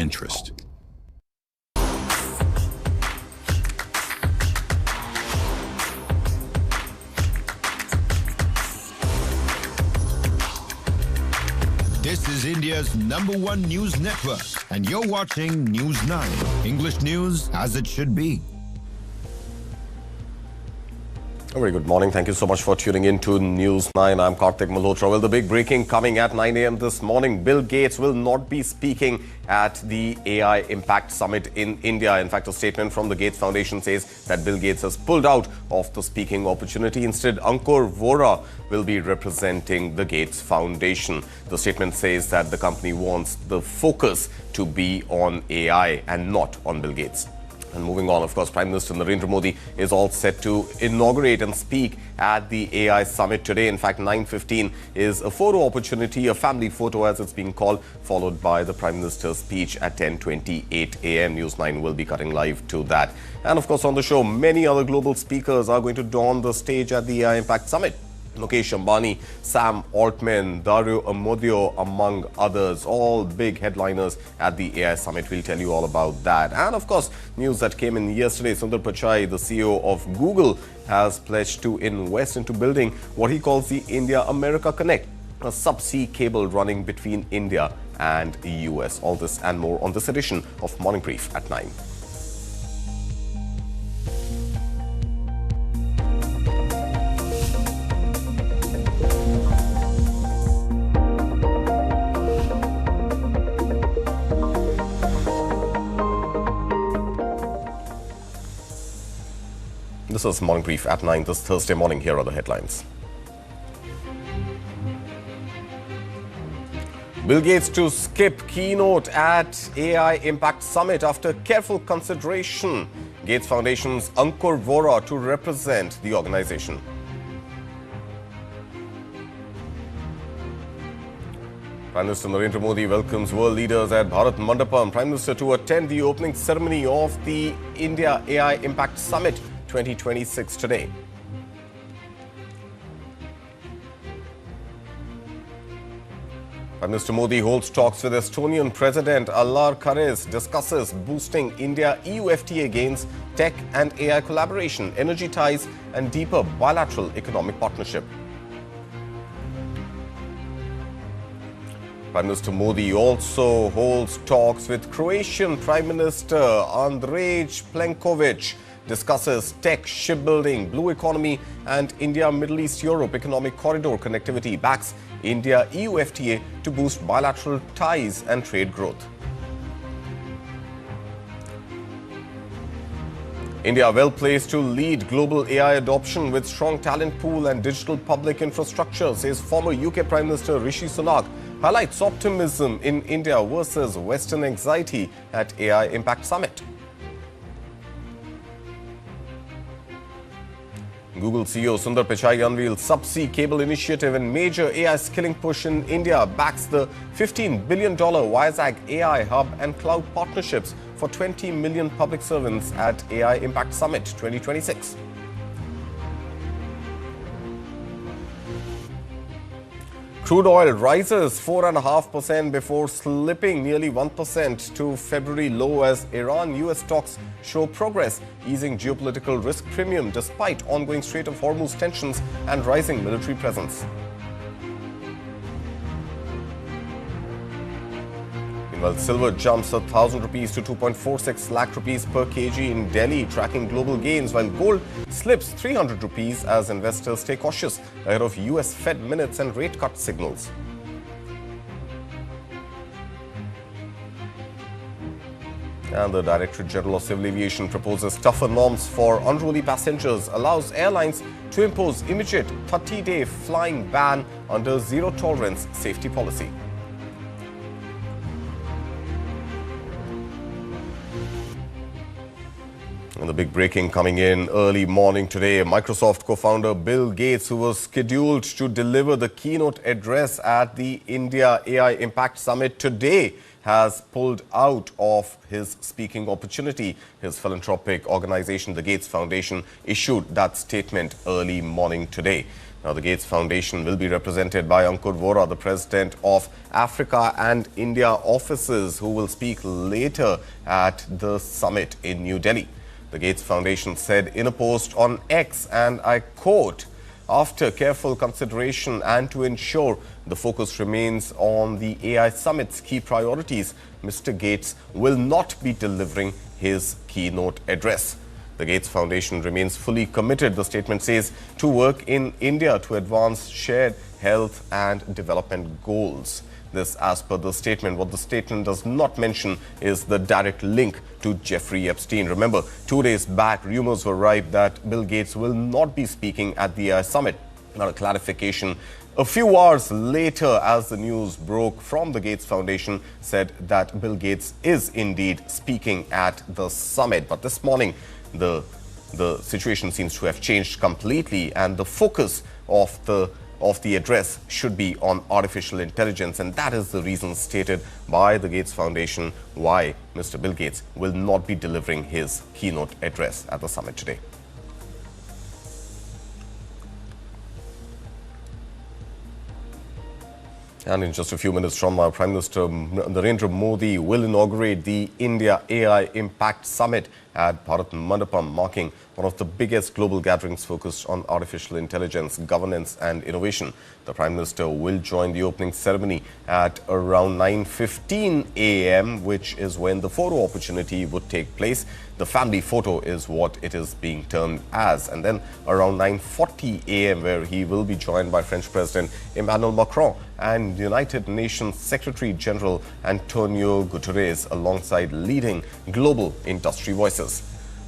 interest. This is India's #1 news network, and you're watching News 9. English news as it should be. A very good morning. Thank you so much for tuning in to News 9. I'm Karthik Malhotra. Well, the big breaking coming at 9 a.m. this morning. Bill Gates will not be speaking at the AI Impact Summit in India. In fact, a statement from the Gates Foundation says that Bill Gates has pulled out of the speaking opportunity. Instead, Ankur, Vora will be representing the Gates Foundation. The statement says that the company wants the focus to be on AI and not on Bill Gates. And moving on, of course, Prime Minister Narendra Modi is all set to inaugurate and speak at the AI Summit today. In fact, 9:15 is a photo opportunity, a family photo as it's being called, followed by the Prime Minister's speech at 10:28 a.m. News 9 will be cutting live to that. And of course, on the show, many other global speakers are going to don the stage at the AI Impact Summit. Mukesh Ambani, Sam Altman, Dario Amodeo, among others, all big headliners at the AI Summit. We'll tell you all about that. And of course, news that came in yesterday, Sunder, Pichai, the CEO of Google, has pledged to invest into building what he calls the India-America Connect, a subsea cable running between India and the US. All this and more on this edition of Morning Brief at 9. This is Morning Brief at 9 this Thursday morning. Here are the headlines. Bill Gates to skip keynote at AI Impact Summit after careful consideration. Gates Foundation's Ankur Vora to represent the organization. Prime Minister Narendra Modi welcomes world leaders at Bharat Mandapam. Prime Minister to attend the opening ceremony of the India AI Impact Summit 2026 today. Prime Minister Modi holds talks with Estonian President Alar Karis, discusses boosting India-EU FTA gains, tech and AI collaboration, energy ties and deeper bilateral economic partnership. Prime Minister Modi also holds talks with Croatian Prime Minister Andrej Plenkovic, discusses tech, shipbuilding, blue economy and India-Middle East-Europe economic corridor connectivity, backs India-EU FTA to boost bilateral ties and trade growth. India well placed to lead global AI adoption with strong talent pool and digital public infrastructure, says former UK Prime Minister Rishi Sunak. Highlights optimism in India versus Western anxiety at AI Impact Summit. Google CEO Sunder Pichai unveils subsea cable initiative and major AI skilling push in India, backs the $15 billion WISAG AI hub and cloud partnerships for 20 million public servants at AI Impact Summit 2026. Crude oil rises 4.5% before slipping nearly 1% to February low as Iran-US talks show progress, easing geopolitical risk premium despite ongoing Strait of Hormuz tensions and rising military presence. Meanwhile, silver jumps 1,000 rupees to 2.46 lakh rupees per kg in Delhi, tracking global gains, while gold slips 300 rupees as investors stay cautious ahead of US Fed minutes and rate cut signals. And the Directorate General of Civil Aviation proposes tougher norms for unruly passengers, allows airlines to impose immediate 30-day flying ban under zero-tolerance safety policy. And the big breaking coming in early morning today, Microsoft co-founder Bill Gates, who was scheduled to deliver the keynote address at the India AI Impact Summit today, has pulled out of his speaking opportunity. His philanthropic organization, the Gates Foundation, issued that statement early morning today. Now, the Gates Foundation will be represented by Ankur, Vora, the president of Africa and India offices, who will speak later at the summit in New Delhi. The Gates Foundation said in a post on X, and I quote, "After careful consideration and to ensure the focus remains on the AI summit's key priorities, Mr. Gates will not be delivering his keynote address." The Gates Foundation remains fully committed, the statement says, to work in India to advance shared health and development goals. This as per the statement. What the statement does not mention is the direct link to Jeffrey Epstein. Remember, 2 days back, rumors were rife that Bill Gates will not be speaking at the AI summit. Now, a clarification a few hours later, as the news broke from the Gates Foundation, said that Bill Gates is indeed speaking at the summit. But this morning, the situation seems to have changed completely, and the focus of the address should be on artificial intelligence, and that is the reason stated by the Gates Foundation why Mr. Bill Gates will not be delivering his keynote address at the summit today. And in just a few minutes from now, Prime Minister Narendra Modi will inaugurate the India AI Impact Summit at Bharat Mandapam, marking one of the biggest global gatherings focused on artificial intelligence, governance and innovation. The Prime Minister will join the opening ceremony at around 9:15 a.m., which is when the photo opportunity would take place. The family photo is what it is being termed as. And then around 9:40 a.m., where he will be joined by French President Emmanuel Macron and United Nations Secretary General Antonio Guterres, alongside leading global industry voices.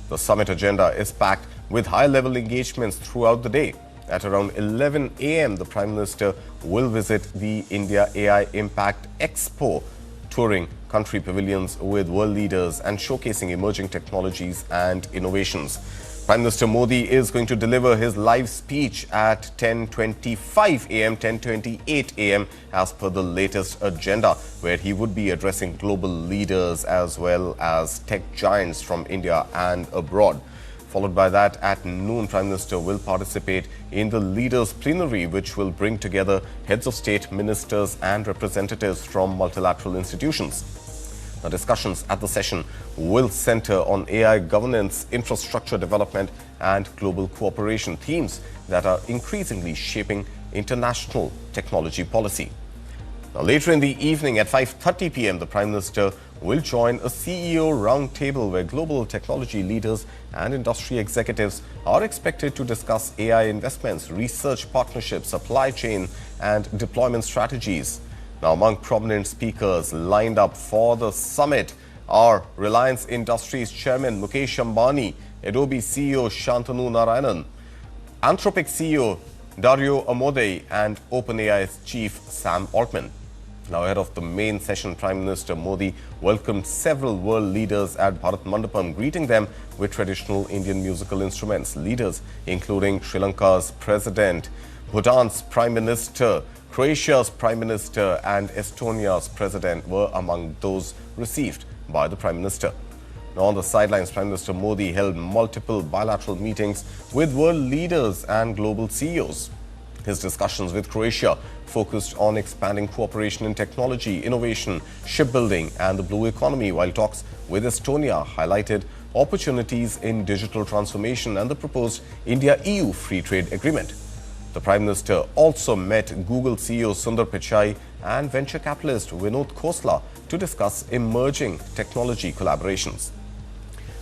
The summit agenda is packed with high-level engagements throughout the day. At around 11 a.m., the Prime Minister will visit the India AI Impact Expo, touring country pavilions with world leaders and showcasing emerging technologies and innovations. Prime Minister Modi is going to deliver his live speech at 10:25 a.m., 10:28 a.m. as per the latest agenda, where he would be addressing global leaders as well as tech giants from India and abroad. Followed by that, at noon, Prime Minister will participate in the Leaders' Plenary, which will bring together heads of state, ministers and representatives from multilateral institutions. Now, discussions at the session will center on AI governance, infrastructure development and global cooperation, themes that are increasingly shaping international technology policy. Now, later in the evening at 5:30 p.m., the Prime Minister will join a CEO roundtable where global technology leaders and industry executives are expected to discuss AI investments, research partnerships, supply chain and deployment strategies. Now, among prominent speakers lined up for the summit are Reliance Industries Chairman Mukesh Ambani, Adobe CEO Shantanu Narayanan, Anthropic CEO Dario Amodei and OpenAI's Chief Sam Altman. Now, ahead of the main session, Prime Minister Modi welcomed several world leaders at Bharat Mandapam, greeting them with traditional Indian musical instruments. Leaders including Sri Lanka's President, Bhutan's Prime Minister, Croatia's Prime Minister and Estonia's President were among those received by the Prime Minister. Now, on the sidelines, Prime Minister Modi held multiple bilateral meetings with world leaders and global CEOs. His discussions with Croatia focused on expanding cooperation in technology, innovation, shipbuilding and the blue economy, while talks with Estonia highlighted opportunities in digital transformation and the proposed India-EU free trade agreement. The Prime Minister also met Google CEO Sunder Pichai and venture capitalist Vinod Khosla to discuss emerging technology collaborations.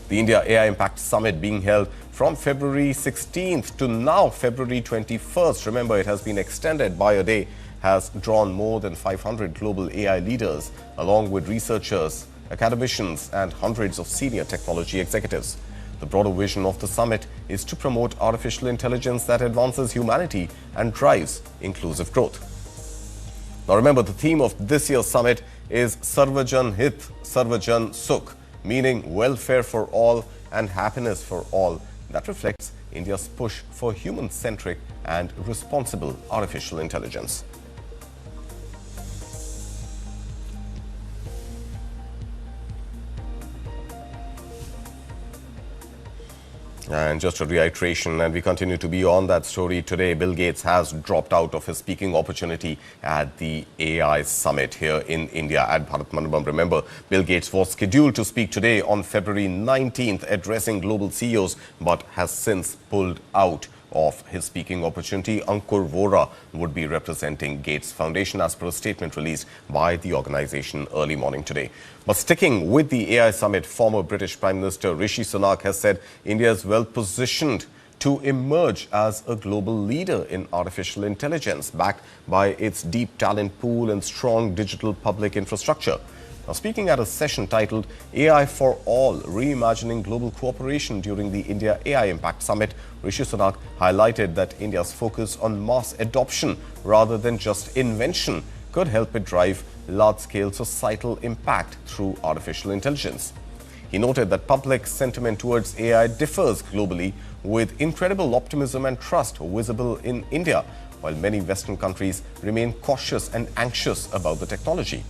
The India AI Impact Summit being held from February 16th to now February 21st. Remember, it has been extended by a day, has drawn more than 500 global AI leaders, along with researchers, academicians and hundreds of senior technology executives. The broader vision of the summit is to promote artificial intelligence that advances humanity and drives inclusive growth. Now, remember, the theme of this year's summit is Sarvajan Hit, Sarvajan Sukh, meaning welfare for all and happiness for all. That reflects India's push for human-centric and responsible artificial intelligence. And just a reiteration, and we continue to be on that story today, Bill Gates has dropped out of his speaking opportunity at the AI summit here in India at Bharat Mandapam. Remember, Bill Gates was scheduled to speak today on February 19th, addressing global CEOs, but has since pulled out of his speaking opportunity. Ankur Vora would be representing Gates Foundation as per a statement released by the organization early morning today. But sticking with the AI summit, former British Prime Minister Rishi Sunak has said India is well positioned to emerge as a global leader in artificial intelligence, backed by its deep talent pool and strong digital public infrastructure. Now, speaking at a session titled AI for All, Reimagining Global Cooperation during the India AI Impact Summit, Rishi Sunak highlighted that India's focus on mass adoption rather than just invention could help it drive large-scale societal impact through artificial intelligence. He noted that public sentiment towards AI differs globally, with incredible optimism and trust visible in India, while many Western countries remain cautious and anxious about the technology.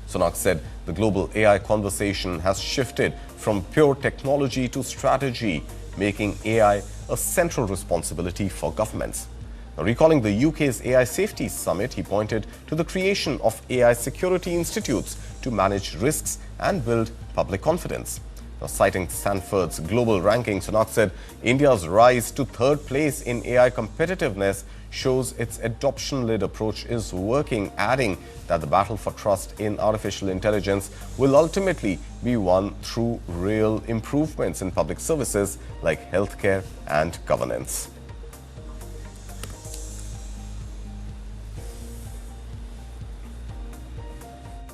Sunak said the global AI conversation has shifted from pure technology to strategy, making AI a central responsibility for governments. Now, recalling the UK's AI Safety Summit, he pointed to the creation of AI security institutes to manage risks and build public confidence. Now, citing Stanford's global ranking, Sunak said India's rise to third place in AI competitiveness shows its adoption-led approach is working, adding that the battle for trust in artificial intelligence will ultimately be won through real improvements in public services like healthcare and governance.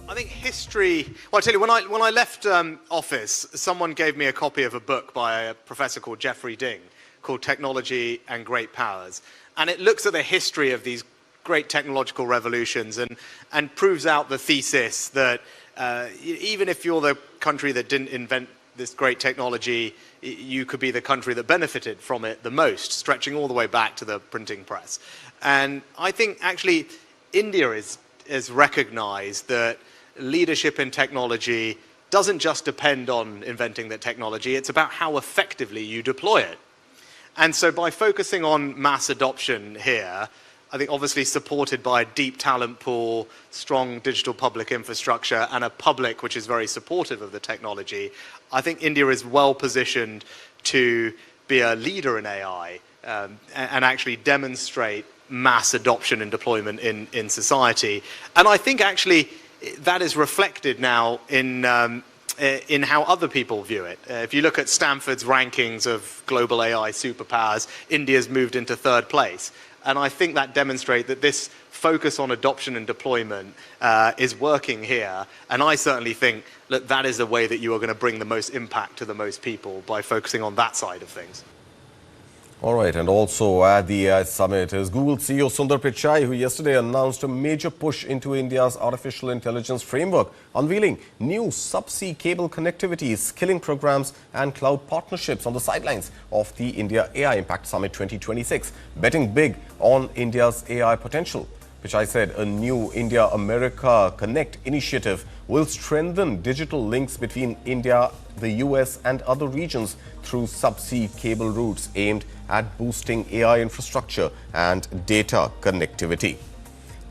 I think history, well, I tell you, when I left office, someone gave me a copy of a book by a professor called Jeffrey Ding called Technology and Great Powers. And it looks at the history of these great technological revolutions and proves out the thesis that even if you're the country that didn't invent this great technology, you could be the country that benefited from it the most, stretching all the way back to the printing press. And I think actually India is recognized that leadership in technology doesn't just depend on inventing the technology, it's about how effectively you deploy it. And so by focusing on mass adoption here, I think obviously supported by a deep talent pool, strong digital public infrastructure, and a public which is very supportive of the technology, I think India is well positioned to be a leader in AI and actually demonstrate mass adoption and deployment in society. And I think actually that is reflected now in how other people view it. If you look at Stanford's rankings of global AI superpowers, India's moved into third place. And I think that demonstrates that this focus on adoption and deployment is working here. And I certainly think that that is the way that you are going to bring the most impact to the most people, by focusing on that side of things. All right, and also at the AI summit is Google CEO Sunder Pichai, who yesterday announced a major push into India's artificial intelligence framework, unveiling new subsea cable connectivity, skilling programs and cloud partnerships on the sidelines of the India AI Impact Summit 2026, betting big on India's AI potential. Pichai said a new India-America Connect initiative will strengthen digital links between India, the US and other regions through subsea cable routes aimed at boosting AI infrastructure and data connectivity.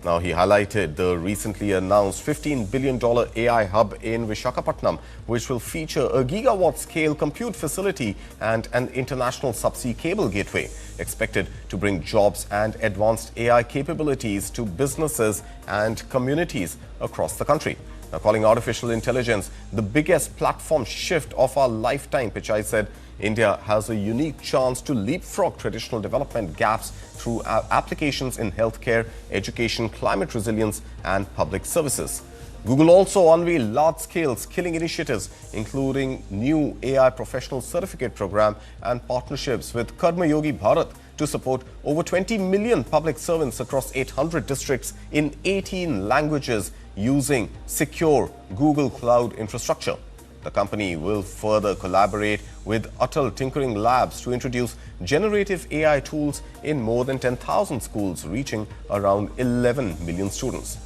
Now, he highlighted the recently announced $15 billion AI hub in Visakhapatnam, which will feature a gigawatt-scale compute facility and an international subsea cable gateway, expected to bring jobs and advanced AI capabilities to businesses and communities across the country. Now, calling artificial intelligence the biggest platform shift of our lifetime, Pichai said India has a unique chance to leapfrog traditional development gaps through applications in healthcare, education, climate resilience and public services. Google also unveiled large-scale skilling initiatives, including new AI professional certificate program and partnerships with Karma Yogi Bharat to support over 20 million public servants across 800 districts in 18 languages using secure Google Cloud infrastructure. The company will further collaborate with Atal Tinkering Labs to introduce generative AI tools in more than 10,000 schools, reaching around 11 million students.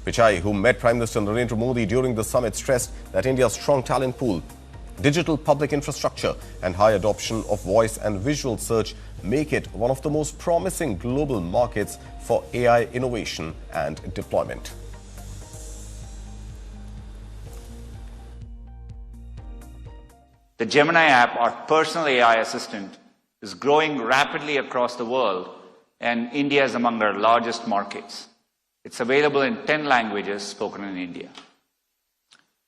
Pichai, who met Prime Minister Narendra Modi during the summit, stressed that India's strong talent pool digital public infrastructure, and high adoption of voice and visual search make it one of the most promising global markets for AI innovation and deployment. The Gemini app, our personal AI assistant, is growing rapidly across the world, and India is among our largest markets. It's available in 10 languages spoken in India.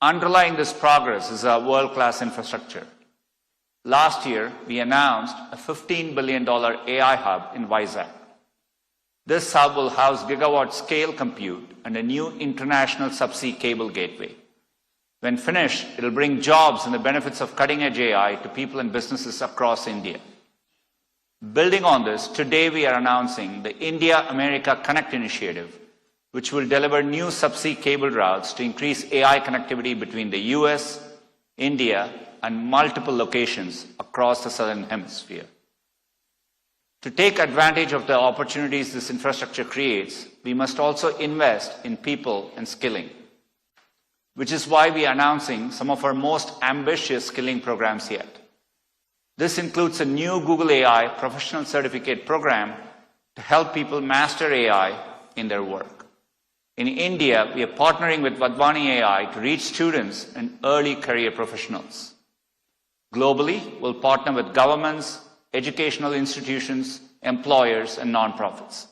Underlying this progress is our world-class infrastructure. Last year, we announced a $15 billion AI hub in Vizag. This hub will house gigawatt-scale compute and a new international subsea cable gateway. When finished, it will bring jobs and the benefits of cutting-edge AI to people and businesses across India. Building on this, today we are announcing the India-America Connect initiative, which will deliver new subsea cable routes to increase AI connectivity between the US, India, and multiple locations across the Southern Hemisphere. To take advantage of the opportunities this infrastructure creates, we must also invest in people and skilling, which is why we are announcing some of our most ambitious skilling programs yet. This includes a new Google AI professional certificate program to help people master AI in their work. In India, we are partnering with Vadvani AI to reach students and early career professionals. Globally, we'll partner with governments, educational institutions, employers, and nonprofits.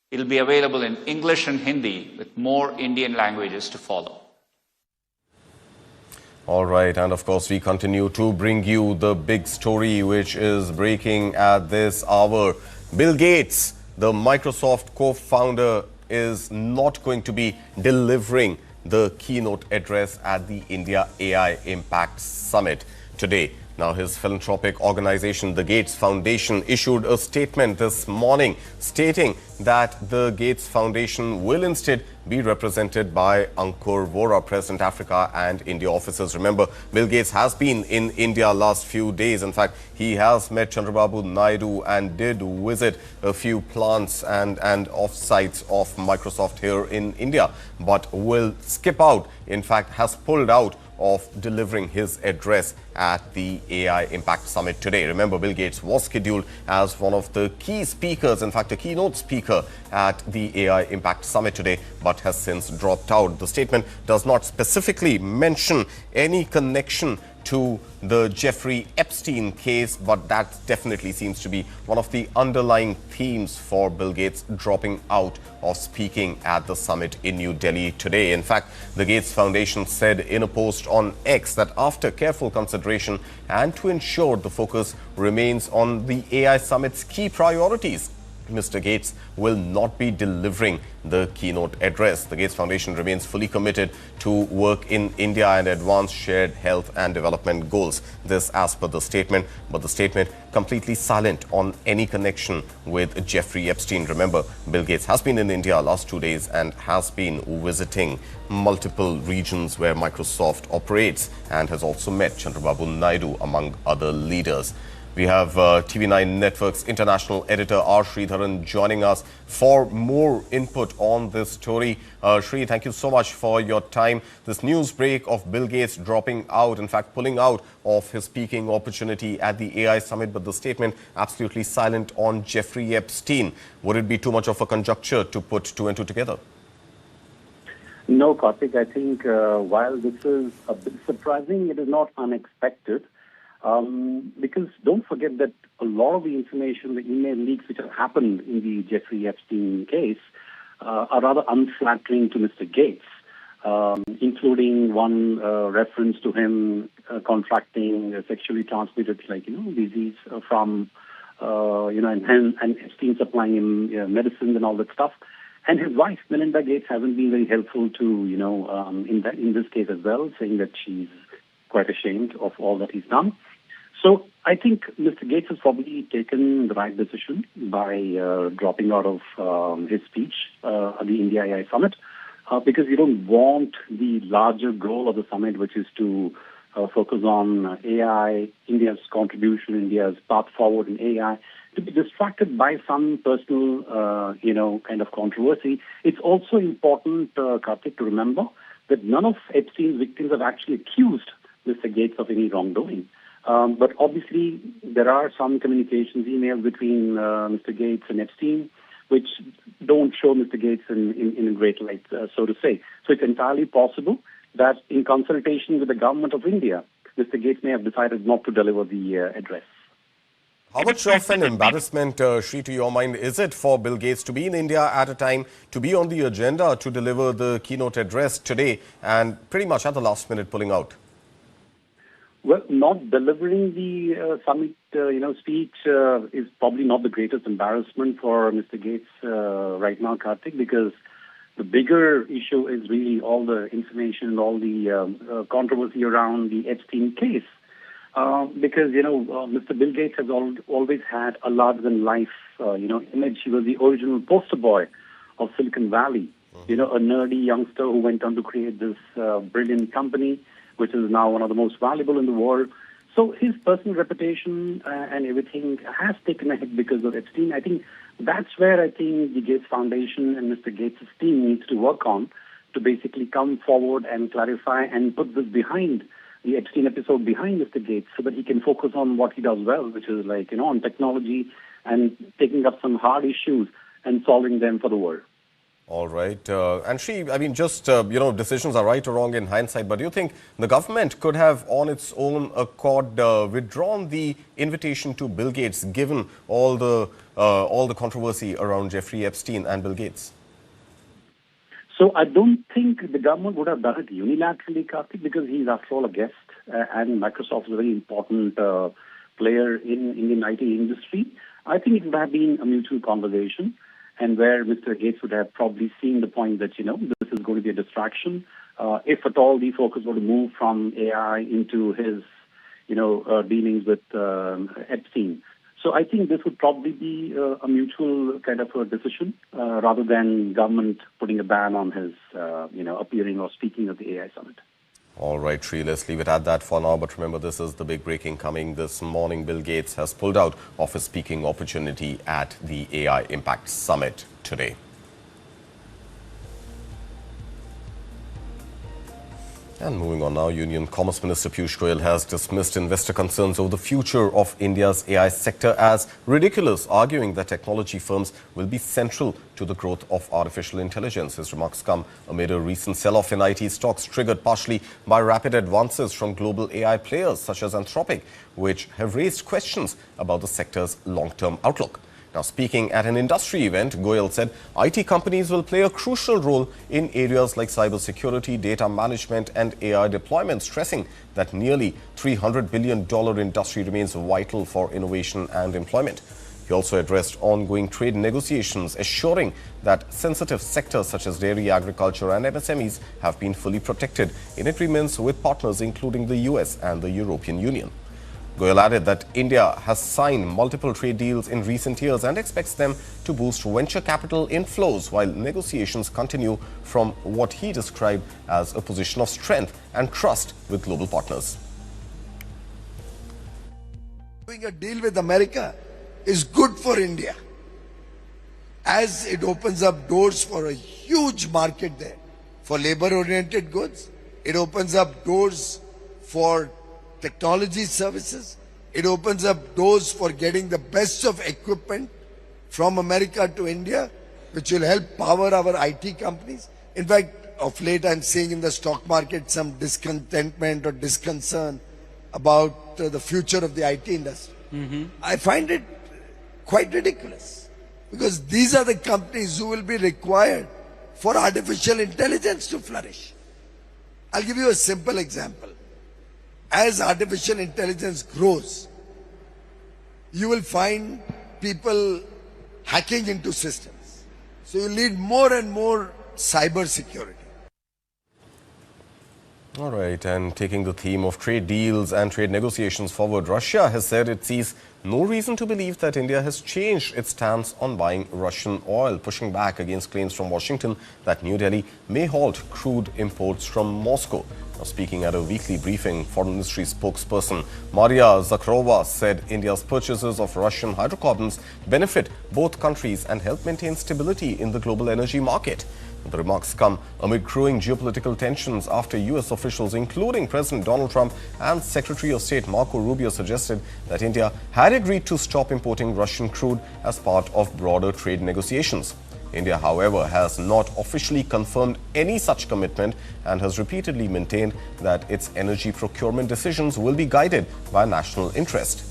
It'll be available in English and Hindi, with more Indian languages to follow. All right, and of course, we continue to bring you the big story which is breaking at this hour. Bill Gates, the Microsoft co-founder, is not going to be delivering the keynote address at the India AI Impact Summit today. Now, his philanthropic organization, the Gates Foundation, issued a statement this morning stating that the Gates Foundation will instead be represented by Ankur, Vora, President Africa and India officers. Remember, Bill Gates has been in India last few days. In fact, he has met Chandrababu Naidu and did visit a few plants and off-sites of Microsoft here in India, but will skip out, in fact, has pulled out of delivering his address at the AI Impact Summit today. Remember, Bill Gates was scheduled as one of the key speakers, in fact, a keynote speaker at the AI Impact Summit today, but has since dropped out. The statement does not specifically mention any connection to the Jeffrey Epstein case, but that definitely seems to be one of the underlying themes for Bill Gates dropping out of speaking at the summit in New Delhi today. In fact, the Gates Foundation said in a post on X that after careful consideration and to ensure the focus remains on the AI summit's key priorities, Mr. Gates will not be delivering the keynote address. The Gates Foundation remains fully committed to work in India and advance shared health and development goals. This as per the statement, but the statement completely silent on any connection with Jeffrey Epstein. Remember, Bill Gates has been in India last 2 days and has been visiting multiple regions where Microsoft operates and has also met Chandrababu Naidu among other leaders. We have TV9 Network's international editor R. Sridharan joining us for more input on this story. Sri, thank you so much for your time. This news break of Bill Gates dropping out, in fact, pulling out of his speaking opportunity at the AI Summit, but the statement absolutely silent on Jeffrey Epstein. Would it be too much of a conjecture to put two and two together? No, Karthik. I think while this is a bit surprising, it is not unexpected. Because don't forget that a lot of the information, the email leaks which have happened in the Jeffrey Epstein case are rather unflattering to Mr. Gates, including one reference to him contracting sexually transmitted, disease from, and Epstein supplying him medicines and all that stuff. And his wife, Melinda Gates, hasn't been very helpful to, in this case as well, saying that she's quite ashamed of all that he's done. So I think Mr. Gates has probably taken the right decision by dropping out of his speech at the India AI Summit because you don't want the larger goal of the summit, which is to focus on AI, India's contribution, India's path forward in AI, to be distracted by some personal, kind of controversy. It's also important, Karthik, to remember that none of Epstein's victims have actually accused Mr. Gates of any wrongdoing. But obviously, there are some communications, emails between Mr. Gates and Epstein, which don't show Mr. Gates in a great light, so to say. So it's entirely possible that in consultation with the government of India, Mr. Gates may have decided not to deliver the address. How much of an embarrassment, Shri, to your mind, is it for Bill Gates to be in India at a time, to be on the agenda to deliver the keynote address today and pretty much at the last minute pulling out? Well, not delivering the summit, speech is probably not the greatest embarrassment for Mr. Gates right now, Karthik, because the bigger issue is really all the information, all the controversy around the Epstein case. Because, Mr. Bill Gates has always had a larger-than-life, image. He was the original poster boy of Silicon Valley, a nerdy youngster who went on to create this brilliant company, which is now one of the most valuable in the world. So his personal reputation and everything has taken a hit because of Epstein. I think that's where I think the Gates Foundation and Mr. Gates' team needs to work on to basically come forward and clarify and put this behind the Epstein episode behind Mr. Gates so that he can focus on what he does well, which is on technology and taking up some hard issues and solving them for the world. All right. And Shri, decisions are right or wrong in hindsight, but do you think the government could have on its own accord withdrawn the invitation to Bill Gates given all the controversy around Jeffrey Epstein and Bill Gates? So I don't think the government would have done it unilaterally, Karthik, because he's after all a guest and Microsoft is a very important player in Indian IT industry. I think it would have been a mutual conversation and where Mr. Gates would have probably seen the point that, this is going to be a distraction. If at all the focus were to move from AI into his, dealings with Epstein. So I think this would probably be a mutual kind of a decision rather than government putting a ban on his, appearing or speaking at the AI summit. All right, Shri, let's leave it at that for now. But remember, this is the big breaking coming this morning. Bill Gates has pulled out of his speaking opportunity at the AI Impact Summit today. And moving on now, Union Commerce Minister Piyush Goyal has dismissed investor concerns over the future of India's AI sector as ridiculous, arguing that technology firms will be central to the growth of artificial intelligence. His remarks come amid a recent sell-off in IT stocks triggered partially by rapid advances from global AI players such as Anthropic, which have raised questions about the sector's long-term outlook. Now, speaking at an industry event, Goyal said IT companies will play a crucial role in areas like cybersecurity, data management and AI deployment, stressing that nearly $300 billion industry remains vital for innovation and employment. He also addressed ongoing trade negotiations, assuring that sensitive sectors such as dairy, agriculture and MSMEs have been fully protected in agreements with partners including the US and the European Union. Goyal added that India has signed multiple trade deals in recent years and expects them to boost venture capital inflows while negotiations continue from what he described as a position of strength and trust with global partners. Doing a deal with America is good for India as it opens up doors for a huge market there for labor-oriented goods. It opens up doors for technology services. It opens up doors for getting the best of equipment from America to India, which will help power our IT companies. In fact, of late I'm seeing in the stock market some discontentment or disconcern about the future of the IT industry. I find it quite ridiculous because these are the companies who will be required for artificial intelligence to flourish. I'll give you a simple example. As artificial intelligence grows, you will find people hacking into systems. So you need more and more cyber security. All right, and taking the theme of trade deals and trade negotiations forward, Russia has said it sees no reason to believe that India has changed its stance on buying Russian oil, pushing back against claims from Washington that New Delhi may halt crude imports from Moscow. Now, speaking at a weekly briefing, Foreign Ministry spokesperson Maria Zakharova said India's purchases of Russian hydrocarbons benefit both countries and help maintain stability in the global energy market. The remarks come amid growing geopolitical tensions after US officials, including President Donald Trump and Secretary of State Marco Rubio, suggested that India had agreed to stop importing Russian crude as part of broader trade negotiations. India, however, has not officially confirmed any such commitment and has repeatedly maintained that its energy procurement decisions will be guided by national interest.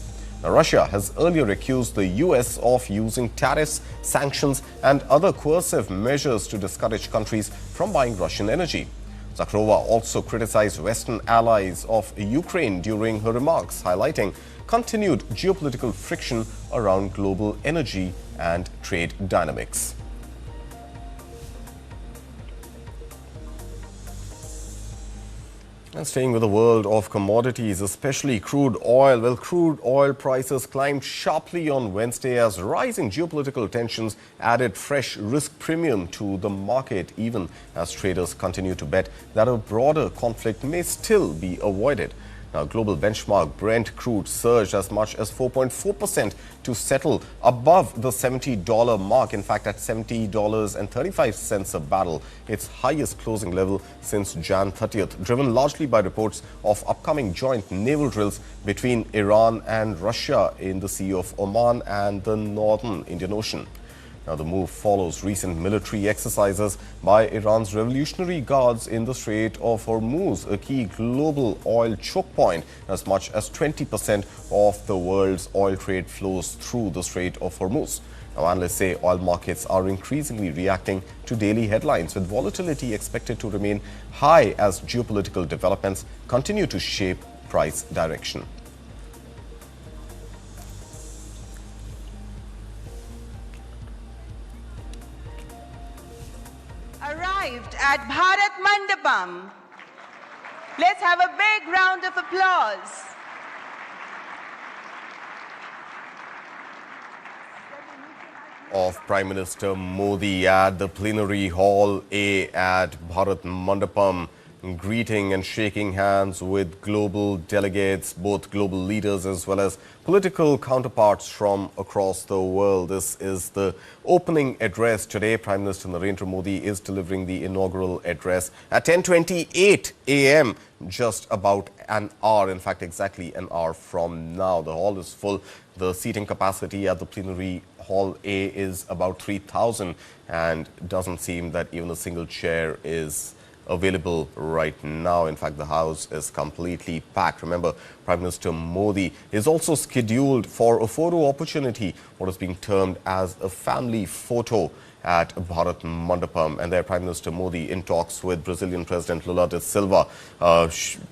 Now, Russia has earlier accused the US of using tariffs, sanctions and other coercive measures to discourage countries from buying Russian energy. Zakharova also criticized Western allies of Ukraine during her remarks, highlighting continued geopolitical friction around global energy and trade dynamics. And staying with the world of commodities, especially crude oil. Well, crude oil prices climbed sharply on Wednesday as rising geopolitical tensions added fresh risk premium to the market, even as traders continue to bet that a broader conflict may still be avoided. Now, global benchmark Brent crude surged as much as 4.4% to settle above the $70 mark, in fact at $70.35 a barrel, its highest closing level since Jan 30th, driven largely by reports of upcoming joint naval drills between Iran and Russia in the Sea of Oman and the northern Indian Ocean. Now, the move follows recent military exercises by Iran's Revolutionary Guards in the Strait of Hormuz, a key global oil choke point. As much as 20% of the world's oil trade flows through the Strait of Hormuz. Now, analysts say oil markets are increasingly reacting to daily headlines, with volatility expected to remain high as geopolitical developments continue to shape price direction. Arrived at Bharat Mandapam. Let's have a big round of applause. Of Prime Minister Modi at the plenary hall A at Bharat Mandapam, greeting and shaking hands with global delegates, both global leaders as well as political counterparts from across the world. This is the opening address today. Prime Minister Narendra Modi is delivering the inaugural address at 10:28 a.m., just about an hour, in fact, exactly an hour from now. The hall is full. The seating capacity at the plenary hall A is about 3,000, and doesn't seem that even a single chair is available right now. In fact, the house is completely packed. Remember, Prime Minister Modi is also scheduled for a photo opportunity, what is being termed as a family photo at Bharat Mandapam. And there, Prime Minister Modi in talks with Brazilian President Lula da Silva,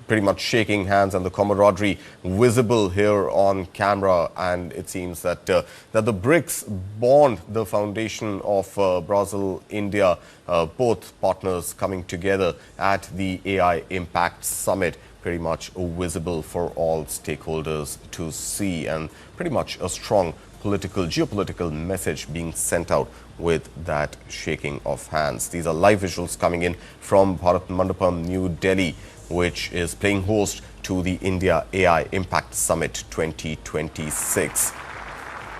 pretty much shaking hands, and the camaraderie visible here on camera. And it seems that the BRICS bond, the foundation of Brazil, India, both partners coming together at the AI Impact Summit, pretty much visible for all stakeholders to see, and pretty much a strong geopolitical message being sent out with that shaking of hands. These are live visuals coming in from Bharat Mandapam, New Delhi, which is playing host to the India AI Impact Summit 2026.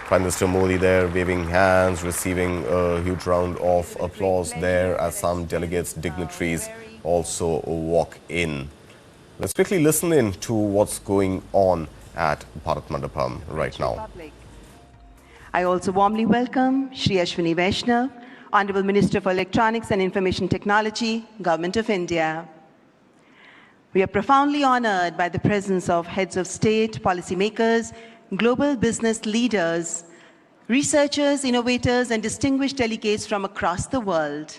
Prime Minister Modi there waving hands, receiving a huge round of applause there as some delegates, dignitaries also walk in. Let's quickly listen in to what's going on at Bharat Mandapam right now. I also warmly welcome Shri Ashwini Vaishnav, Honorable Minister for Electronics and Information Technology, Government of India. We are profoundly honored by the presence of heads of state, policymakers, global business leaders, researchers, innovators, and distinguished delegates from across the world.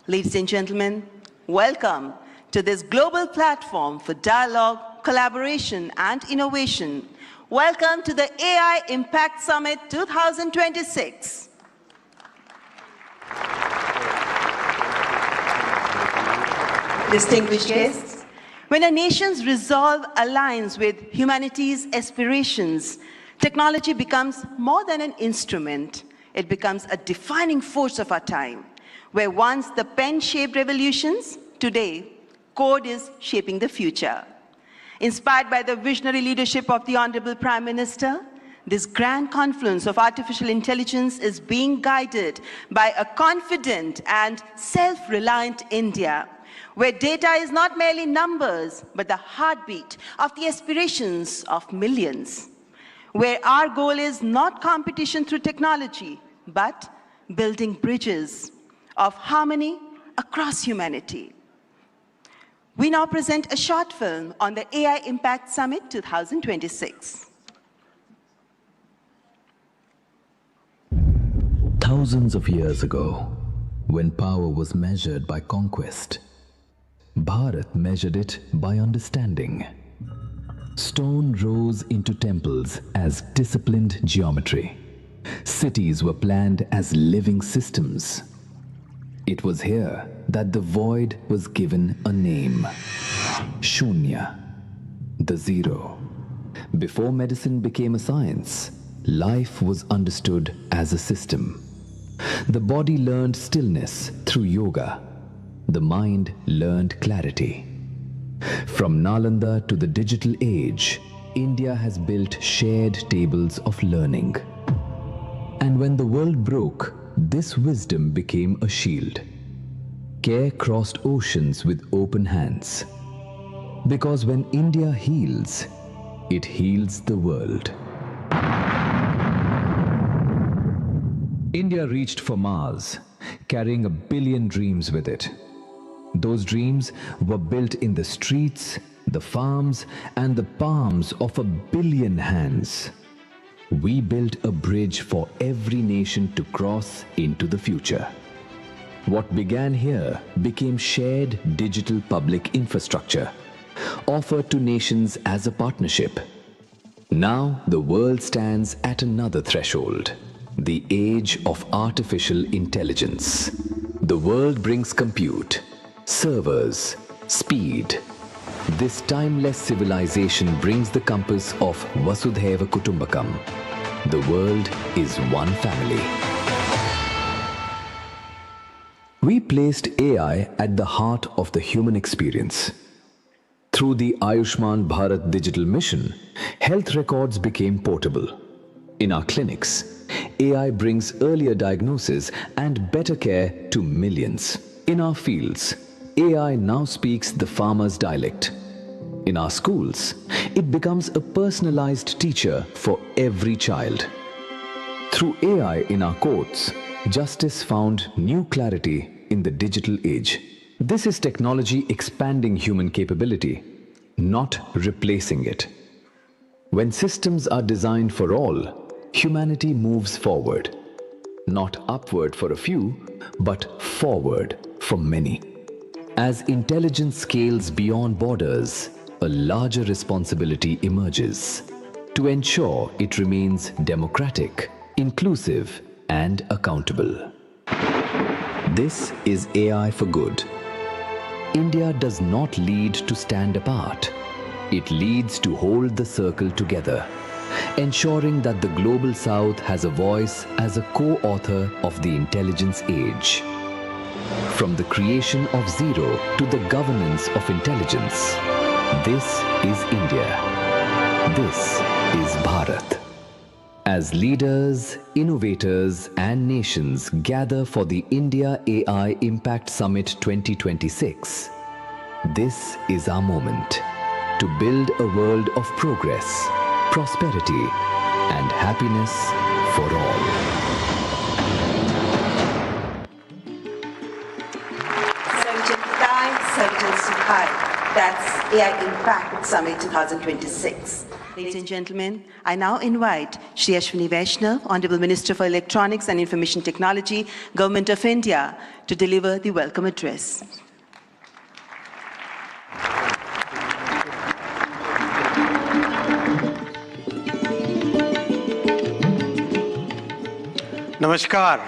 Ladies and gentlemen, welcome to this global platform for dialogue, collaboration, and innovation. Welcome to the AI Impact Summit 2026. Distinguished guests, when a nation's resolve aligns with humanity's aspirations, technology becomes more than an instrument. It becomes a defining force of our time. Where once the pen shaped revolutions, today code is shaping the future. Inspired by the visionary leadership of the Honorable Prime Minister, This grand confluence of artificial intelligence is being guided by a confident and self-reliant India, where data is not merely numbers, but the heartbeat of the aspirations of millions, where our goal is not competition through technology, but building bridges of harmony across humanity. We now present a short film on the AI Impact Summit 2026. Thousands of years ago, when power was measured by conquest, Bharat measured it by understanding. Stone rose into temples as disciplined geometry. Cities were planned as living systems. It was here that the void was given a name. Shunya, the zero. Before medicine became a science, life was understood as a system. The body learned stillness through yoga. The mind learned clarity. From Nalanda to the digital age, India has built shared tables of learning. And when the world broke, this wisdom became a shield. Care crossed oceans with open hands. Because when India heals, it heals the world. India reached for Mars, carrying 1 billion dreams with it. Those dreams were built in the streets, the farms, and the palms of 1 billion hands. We built a bridge for every nation to cross into the future. What began here became shared digital public infrastructure, offered to nations as a partnership. Now the world stands at another threshold, the age of artificial intelligence. The world brings compute, servers, speed. This timeless civilization brings the compass of Vasudhaiva Kutumbakam. The world is one family. We placed AI at the heart of the human experience. Through the Ayushman Bharat digital mission, health records became portable. In our clinics, AI brings earlier diagnosis and better care to millions. In our fields, AI now speaks the farmer's dialect. In our schools, it becomes a personalized teacher for every child. Through AI in our courts, justice found new clarity in the digital age. This is technology expanding human capability, not replacing it. When systems are designed for all, humanity moves forward. Not upward for a few, but forward for many. As intelligence scales beyond borders, a larger responsibility emerges to ensure it remains democratic, inclusive, and accountable. This is AI for good. India does not lead to stand apart. It leads to hold the circle together, ensuring that the Global South has a voice as a co-author of the intelligence age. From the creation of zero to the governance of intelligence, this is India. This is Bharat. As leaders, innovators, and nations gather for the India AI Impact Summit 2026, this is our moment to build a world of progress, prosperity, and happiness for all. That's AI Impact Summit 2026. Ladies and gentlemen, I now invite Shri Ashwini Vaishnav, Honorable Minister for Electronics and Information Technology, Government of India, to deliver the welcome address. Namaskar.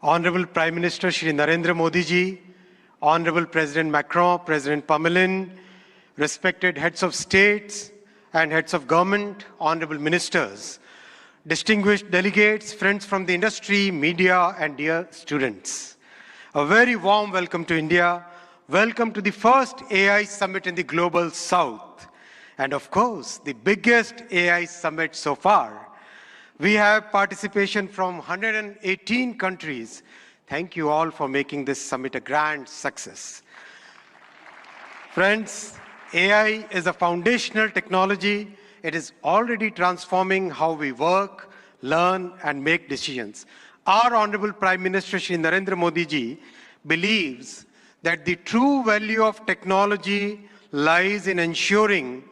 Honorable Prime Minister Shri Narendra Modi ji, Honorable President Macron, President Pamelin, respected heads of states and heads of government, honorable ministers, distinguished delegates, friends from the industry, media, and dear students. A very warm welcome to India. Welcome to the first AI Summit in the Global South. and of course, the biggest AI summit so far. We have participation from 118 countries. Thank you all for making this summit a grand success. Friends, AI is a foundational technology. It is already transforming how we work, learn, and make decisions. Our Honorable Prime Minister Shri Narendra Modi ji believes that the true value of technology lies in ensuring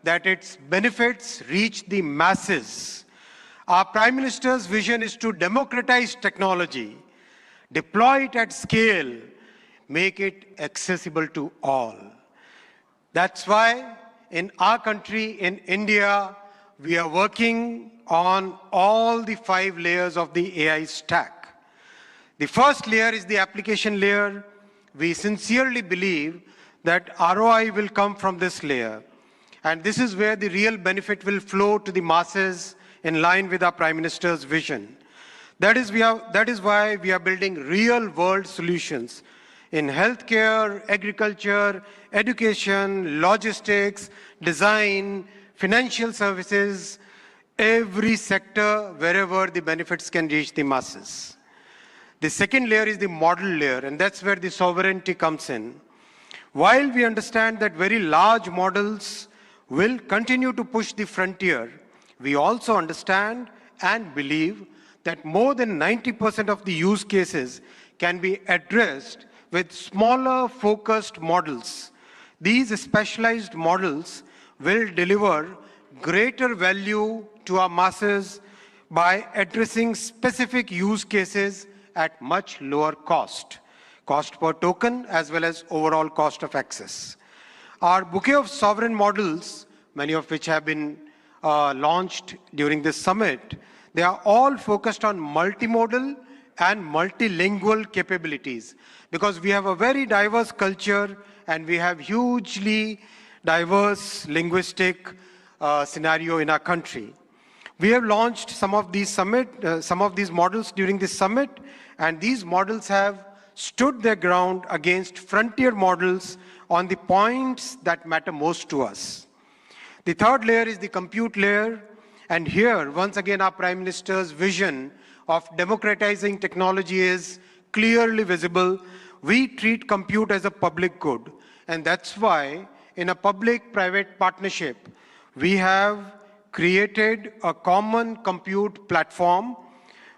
that its benefits reach the masses. Our Prime Minister's vision is to democratize technology, deploy it at scale, make it accessible to all. That's why in our country, in India, we are working on all the 5 layers of the AI stack. The first layer is the application layer. We sincerely believe that ROI will come from this layer. And this is where the real benefit will flow to the masses in line with our Prime Minister's vision. That is why we are building real-world solutions in healthcare, agriculture, education, logistics, design, financial services, every sector wherever the benefits can reach the masses. The second layer is the model layer, and that's where the sovereignty comes in. While we understand that very large models will continue to push the frontier, we also understand and believe that more than 90% of the use cases can be addressed with smaller focused models. These specialized models will deliver greater value to our masses by addressing specific use cases at much lower cost per token as well as overall cost of access. Our bouquet of sovereign models, many of which have been launched during this summit, they are all focused on multimodal and multilingual capabilities because we have a very diverse culture and we have hugely diverse linguistic scenario in our country. We have launched some of these models during this summit, and these models have stood their ground against frontier models on the points that matter most to us. The third layer is the compute layer, and here, once again, our Prime Minister's vision of democratizing technology is clearly visible. We treat compute as a public good, and that's why in a public-private partnership, we have created a common compute platform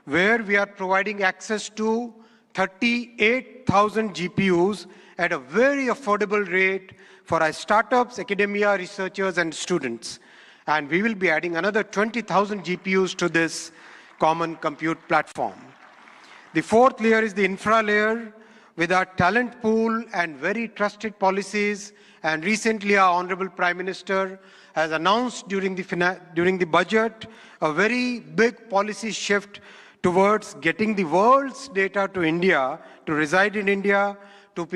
where we are providing access to 38,000 GPUs at a very affordable rate for our startups, academia, researchers, and students. And we will be adding another 20,000 GPUs to this common compute platform. The fourth layer is the infra layer with our talent pool and very trusted policies. And recently, our Honorable Prime Minister has announced during the budget a very big policy shift towards getting the world's data to India, to reside in India, to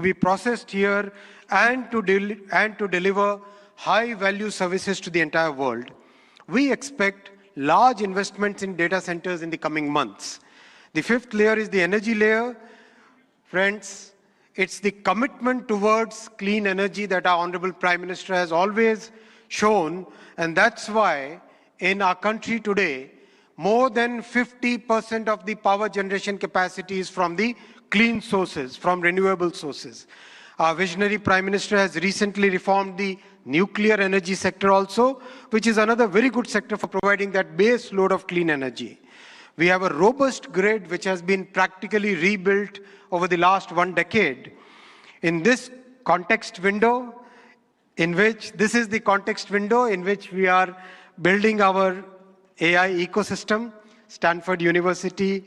be processed here, and to deliver high-value services to the entire world. We expect large investments in data centers in the coming months. The fifth layer is the energy layer. Friends, it's the commitment towards clean energy that our Honorable Prime Minister has always shown, and that's why in our country today, more than 50% of the power generation capacity is from the clean sources, from renewable sources. Our visionary Prime Minister has recently reformed the nuclear energy sector also, which is another very good sector for providing that base load of clean energy. We have a robust grid which has been practically rebuilt over the last 1 decade. In this context window, this is the context window in which we are building our AI ecosystem. Stanford University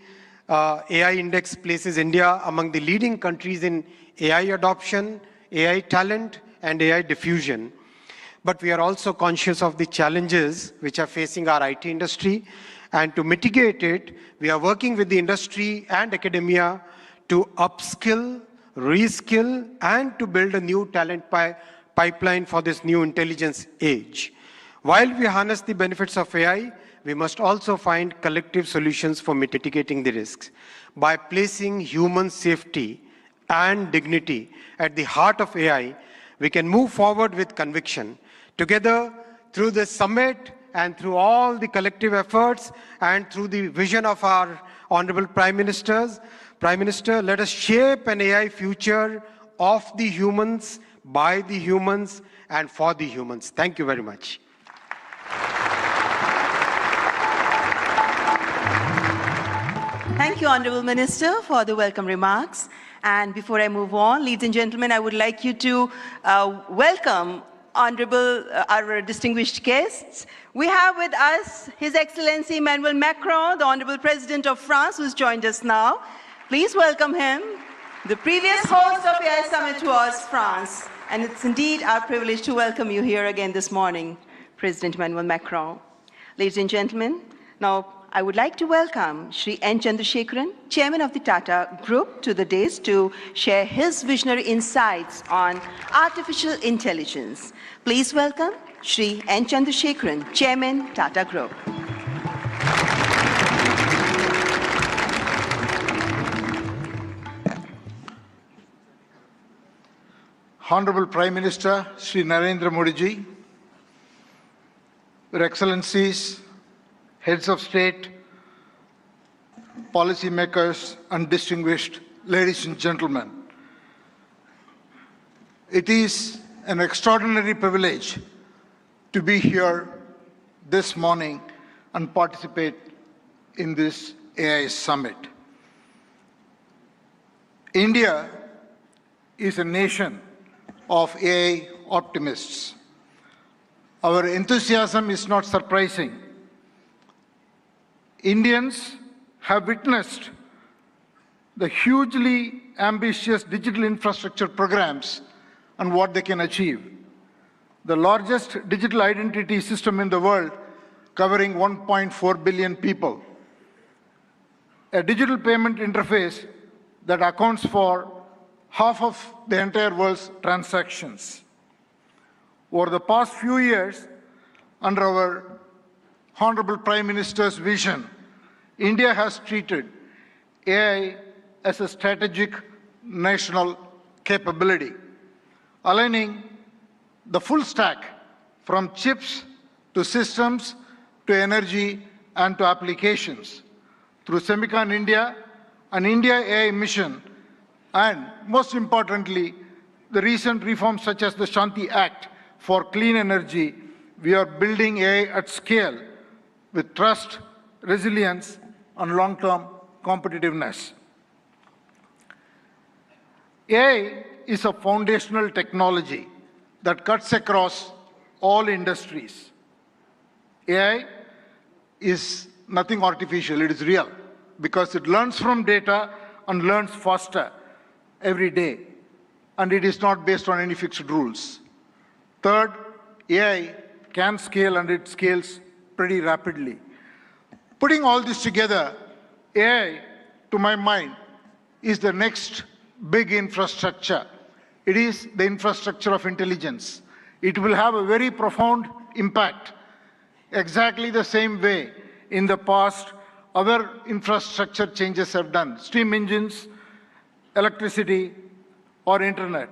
AI Index places India among the leading countries in AI adoption, AI talent, and AI diffusion. But we are also conscious of the challenges which are facing our IT industry. And to mitigate it, we are working with the industry and academia to upskill, reskill, and to build a new talent pipeline for this new intelligence age. While we harness the benefits of AI, we must also find collective solutions for mitigating the risks. By placing human safety and dignity at the heart of AI, we can move forward with conviction. Together, through this summit and through all the collective efforts and through the vision of our Honorable Prime Minister, let us shape an AI future of the humans, by the humans, and for the humans. Thank you very much. Thank you, Honorable Minister, for the welcome remarks. And before I move on, ladies and gentlemen, I would like you to welcome our distinguished guests. We have with us His Excellency Emmanuel Macron, the Honorable President of France, who's joined us now. Please welcome him. The previous host of AI Summit was France, and it's indeed our privilege to welcome you here again this morning, President Emmanuel Macron. Ladies and gentlemen, now I would like to welcome Shri N. Chandrasekaran, Chairman of the Tata Group, to the dais to share his visionary insights on artificial intelligence. Please welcome Shri N. Chandrasekaran, Chairman, Tata Group. Honorable Prime Minister Shri Narendra Modi ji, Your Excellencies, Heads of State, policymakers, and distinguished ladies and gentlemen. It is an extraordinary privilege to be here this morning and participate in this AI Summit. India is a nation of AI optimists. Our enthusiasm is not surprising. Indians have witnessed the hugely ambitious digital infrastructure programs and what they can achieve. The largest digital identity system in the world, covering 1.4 billion people. A digital payment interface that accounts for half of the entire world's transactions. Over the past few years, under our Honorable Prime Minister's vision, India has treated AI as a strategic national capability, aligning the full stack from chips to systems to energy and to applications through Semicon India, an India AI mission, and most importantly, the recent reforms such as the Shanti Act for clean energy. We are building AI at scale with trust, resilience, and long-term competitiveness. AI is a foundational technology that cuts across all industries. AI is nothing artificial, it is real, because it learns from data and learns faster every day, and it is not based on any fixed rules. Third, AI can scale, and it scales pretty rapidly. Putting all this together, AI, to my mind, is the next big infrastructure. It is the infrastructure of intelligence. It will have a very profound impact, exactly the same way in the past other infrastructure changes have done, steam engines, electricity, or internet.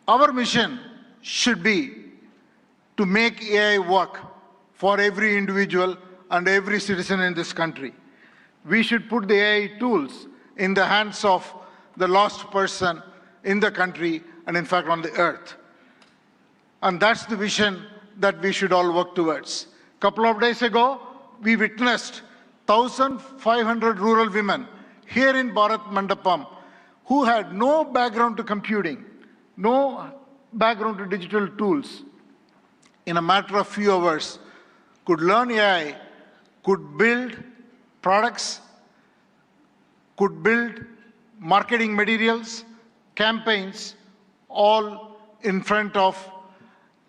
Our mission should be to make AI work for every individual and every citizen in this country. We should put the AI tools in the hands of the last person in the country and in fact on the earth. And that's the vision that we should all work towards. A couple of days ago, we witnessed 1,500 rural women here in Bharat Mandapam who had no background to computing, no background to digital tools. In a matter of few hours, could learn AI, could build products, could build marketing materials, campaigns, all in front of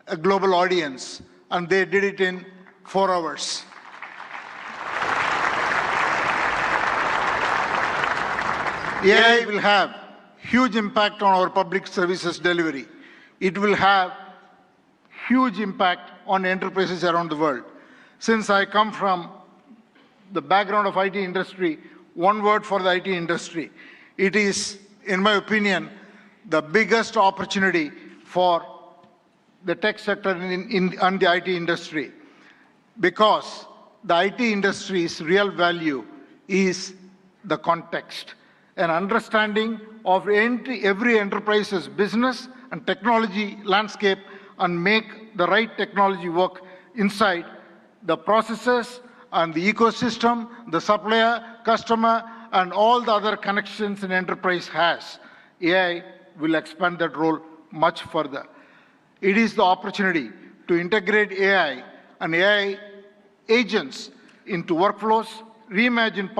a global audience, and they did it in 4 hours. AI will have huge impact on our public services delivery. It will have huge impact on enterprises around the world. Since I come from the background of IT industry, one word for the IT industry. It is, in my opinion, the biggest opportunity for the tech sector and the IT industry, because the IT industry's real value is the context, an understanding of every enterprise's business and technology landscape, and make the right technology work inside the processes and the ecosystem, the supplier, customer, and all the other connections an enterprise has. AI will expand that role much further. It is the opportunity to integrate AI and AI agents into workflows, reimagine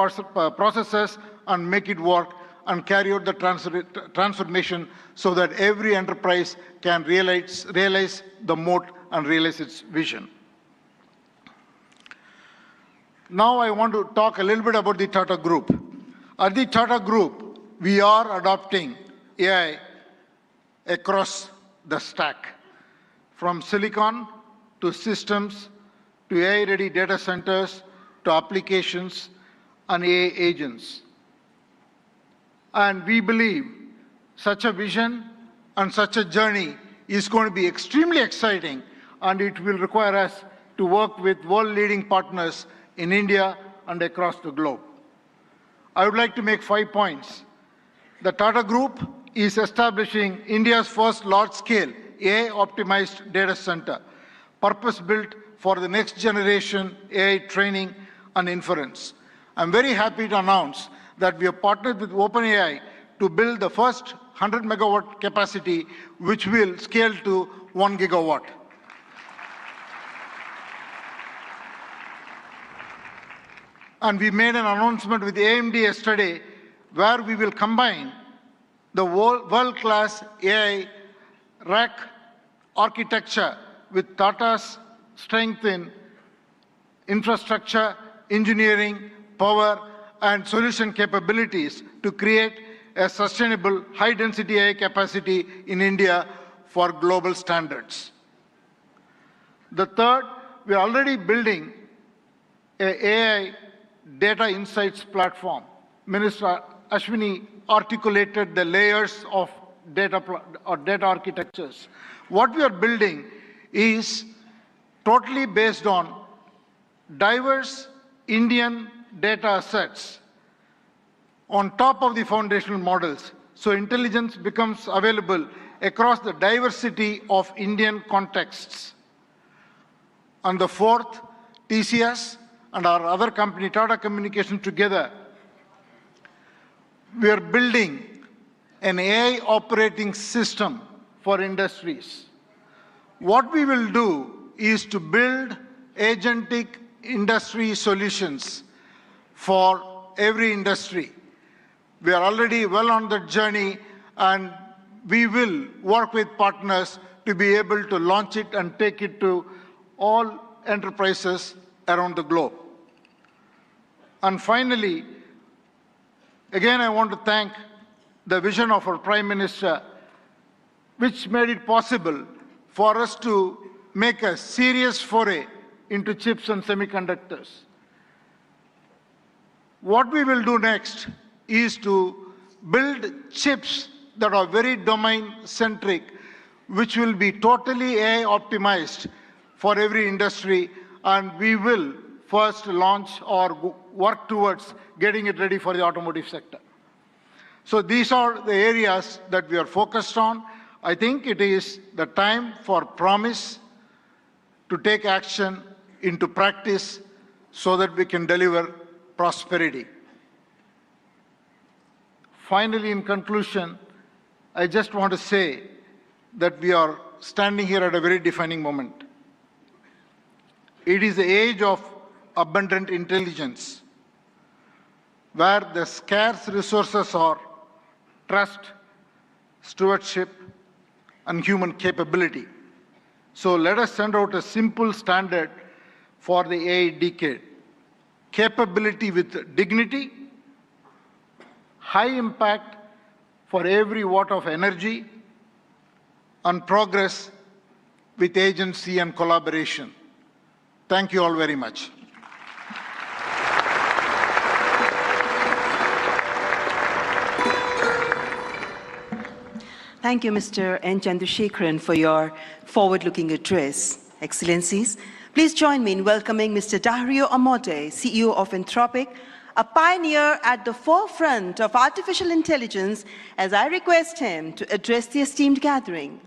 processes, and make it work, and carry out the transformation so that every enterprise can realize the moat and realize its vision. Now I want to talk a little bit about the Tata Group. At the Tata Group, we are adopting AI across the stack, from silicon to systems to AI-ready data centers to applications and AI agents. And we believe such a vision and such a journey is going to be extremely exciting, and it will require us to work with world-leading partners in India and across the globe. I would like to make 5 points. The Tata Group is establishing India's first large-scale AI-optimized data center, purpose-built for the next generation AI training and inference. I'm very happy to announce that we have partnered with OpenAI to build the first 100 megawatt capacity, which will scale to 1 gigawatt. And we made an announcement with AMD yesterday where we will combine the world-class AI rack architecture with Tata's strength in infrastructure, engineering, power, and solution capabilities to create a sustainable high-density AI capacity in India for global standards. The third, we are already building an AI data insights platform. Minister Ashwini articulated the layers of data architectures. What we are building is totally based on diverse Indian data sets on top of the foundational models, so intelligence becomes available across the diversity of Indian contexts. And the fourth, TCS and our other company, Tata Communications, together, we are building an AI operating system for industries. What we will do is to build agentic industry solutions for every industry. We are already well on that journey, and we will work with partners to be able to launch it and take it to all enterprises around the globe. And finally, again, I want to thank the vision of our Prime Minister, which made it possible for us to make a serious foray into chips and semiconductors. What we will do next is to build chips that are very domain-centric, which will be totally AI-optimized for every industry, and we will first launch or work towards getting it ready for the automotive sector. So these are the areas that we are focused on. I think it is the time for promise to take action into practice so that we can deliver prosperity. Finally, in conclusion, I just want to say that we are standing here at a very defining moment. It is the age of abundant intelligence, where the scarce resources are trust, stewardship, and human capability. So let us send out a simple standard for the AI decade. Capability with dignity, high impact for every watt of energy, and progress with agency and collaboration. Thank you all very much. Thank you, Mr. N. Chandrasekaran, for your forward-looking address. Excellencies, please join me in welcoming Mr. Dario Amodei, CEO of Anthropic, a pioneer at the forefront of artificial intelligence, as I request him to address the esteemed gathering.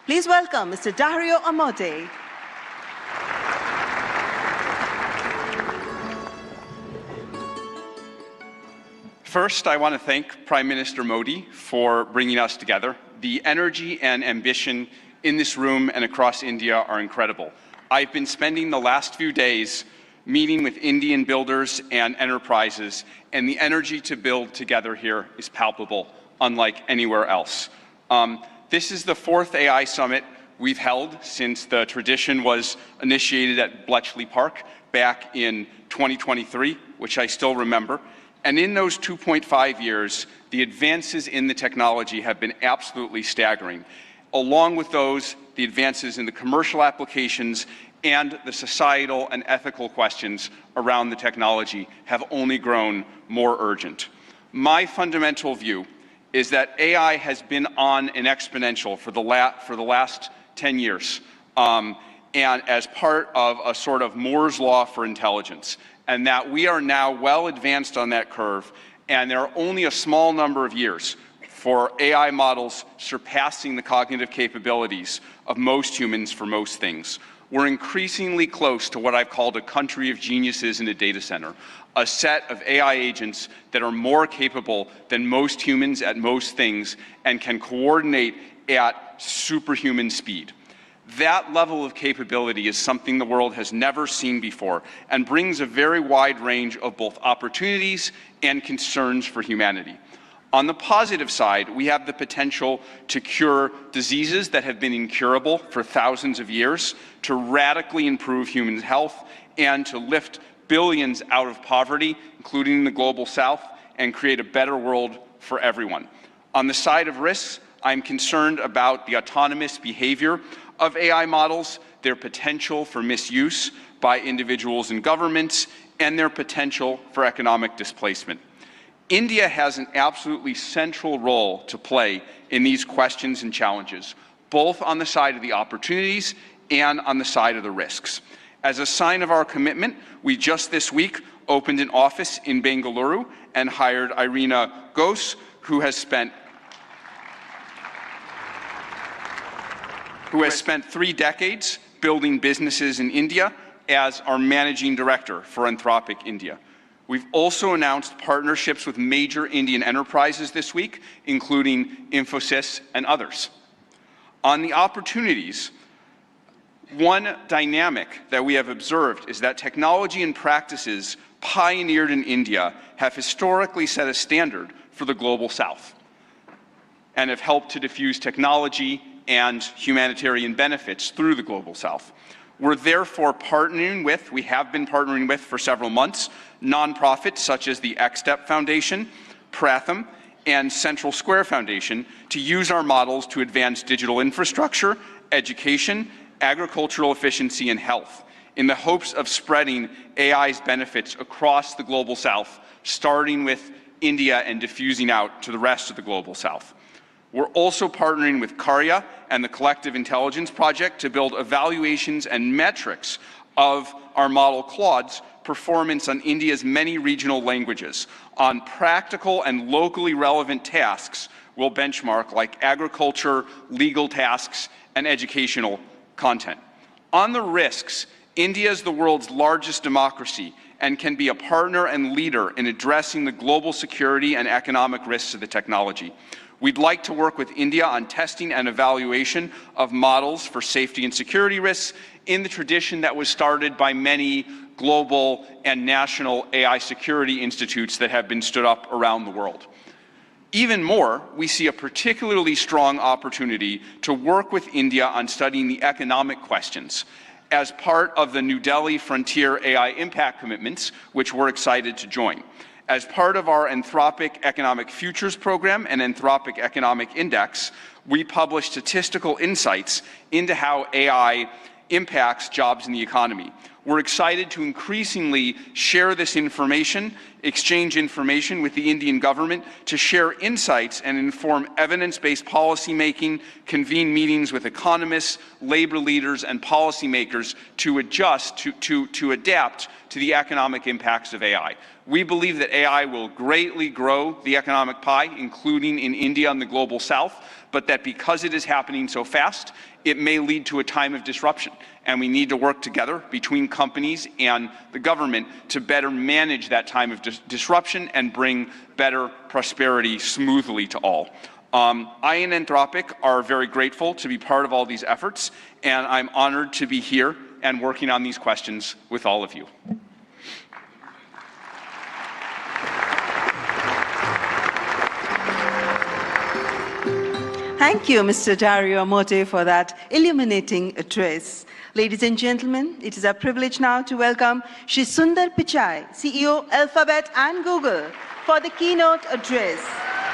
Please welcome Mr. Dario Amodei. First, I want to thank Prime Minister Modi for bringing us together. The energy and ambition in this room and across India are incredible. I've been spending the last few days meeting with Indian builders and enterprises, and the energy to build together here is palpable, unlike anywhere else. This is the 4th AI summit we've held since the tradition was initiated at Bletchley Park back in 2023, which I still remember. And in those 2.5 years, the advances in the technology have been absolutely staggering. Along with those, the advances in the commercial applications and the societal and ethical questions around the technology have only grown more urgent. My fundamental view is that AI has been on an exponential for the last 10 years, and as part of a sort of Moore's law for intelligence, and that we are now well advanced on that curve, and there are only a small number of years for AI models surpassing the cognitive capabilities of most humans for most things. We're increasingly close to what I've called a country of geniuses in a data center, a set of AI agents that are more capable than most humans at most things and can coordinate at superhuman speed. That level of capability is something the world has never seen before and brings a very wide range of both opportunities and concerns for humanity. On the positive side, we have the potential to cure diseases that have been incurable for thousands of years, to radically improve human health, and to lift billions out of poverty, including the global south, and create a better world for everyone. On the side of risks, I'm concerned about the autonomous behavior of AI models, their potential for misuse by individuals and governments, and their potential for economic displacement. India has an absolutely central role to play in these questions and challenges, both on the side of the opportunities and on the side of the risks. As a sign of our commitment, we just this week opened an office in Bengaluru and hired Irina Ghose, who has spent 3 decades building businesses in India as our managing director for Anthropic India. We've also announced partnerships with major Indian enterprises this week, including Infosys and others. On the opportunities, one dynamic that we have observed is that technology and practices pioneered in India have historically set a standard for the global south and have helped to diffuse technology and humanitarian benefits through the global south. We're therefore we have been partnering with for several months, nonprofits such as the XSTEP Foundation, Pratham, and Central Square Foundation to use our models to advance digital infrastructure, education, agricultural efficiency, and health, in the hopes of spreading AI's benefits across the global south, starting with India and diffusing out to the rest of the global south. We're also partnering with Karya and the Collective Intelligence Project to build evaluations and metrics of our model Claude's performance on India's many regional languages. On practical and locally relevant tasks, we'll benchmark like agriculture, legal tasks, and educational content. On the risks, India is the world's largest democracy and can be a partner and leader in addressing the global security and economic risks of the technology. We'd like to work with India on testing and evaluation of models for safety and security risks in the tradition that was started by many global and national AI security institutes that have been stood up around the world. Even more, we see a particularly strong opportunity to work with India on studying the economic questions as part of the New Delhi Frontier AI Impact Commitments, which we're excited to join. As part of our Anthropic Economic Futures Program and Anthropic Economic Index, we publish statistical insights into how AI impacts jobs in the economy. We're excited to increasingly share this information, exchange information with the Indian government, to share insights and inform evidence-based policy making, convene meetings with economists, labor leaders, and policymakers to adjust, to adapt to the economic impacts of AI. We believe that AI will greatly grow the economic pie, including in India and the global south, but that because it is happening so fast, it may lead to a time of disruption. And we need to work together between companies and the government to better manage that time of disruption and bring better prosperity smoothly to all. I and Anthropic are very grateful to be part of all these efforts, and I'm honored to be here and working on these questions with all of you. Thank you, Mr. Dario Mote, for that illuminating address. Ladies and gentlemen, it is our privilege now to welcome Shri Sunder Pichai, CEO, Alphabet and Google, for the keynote address.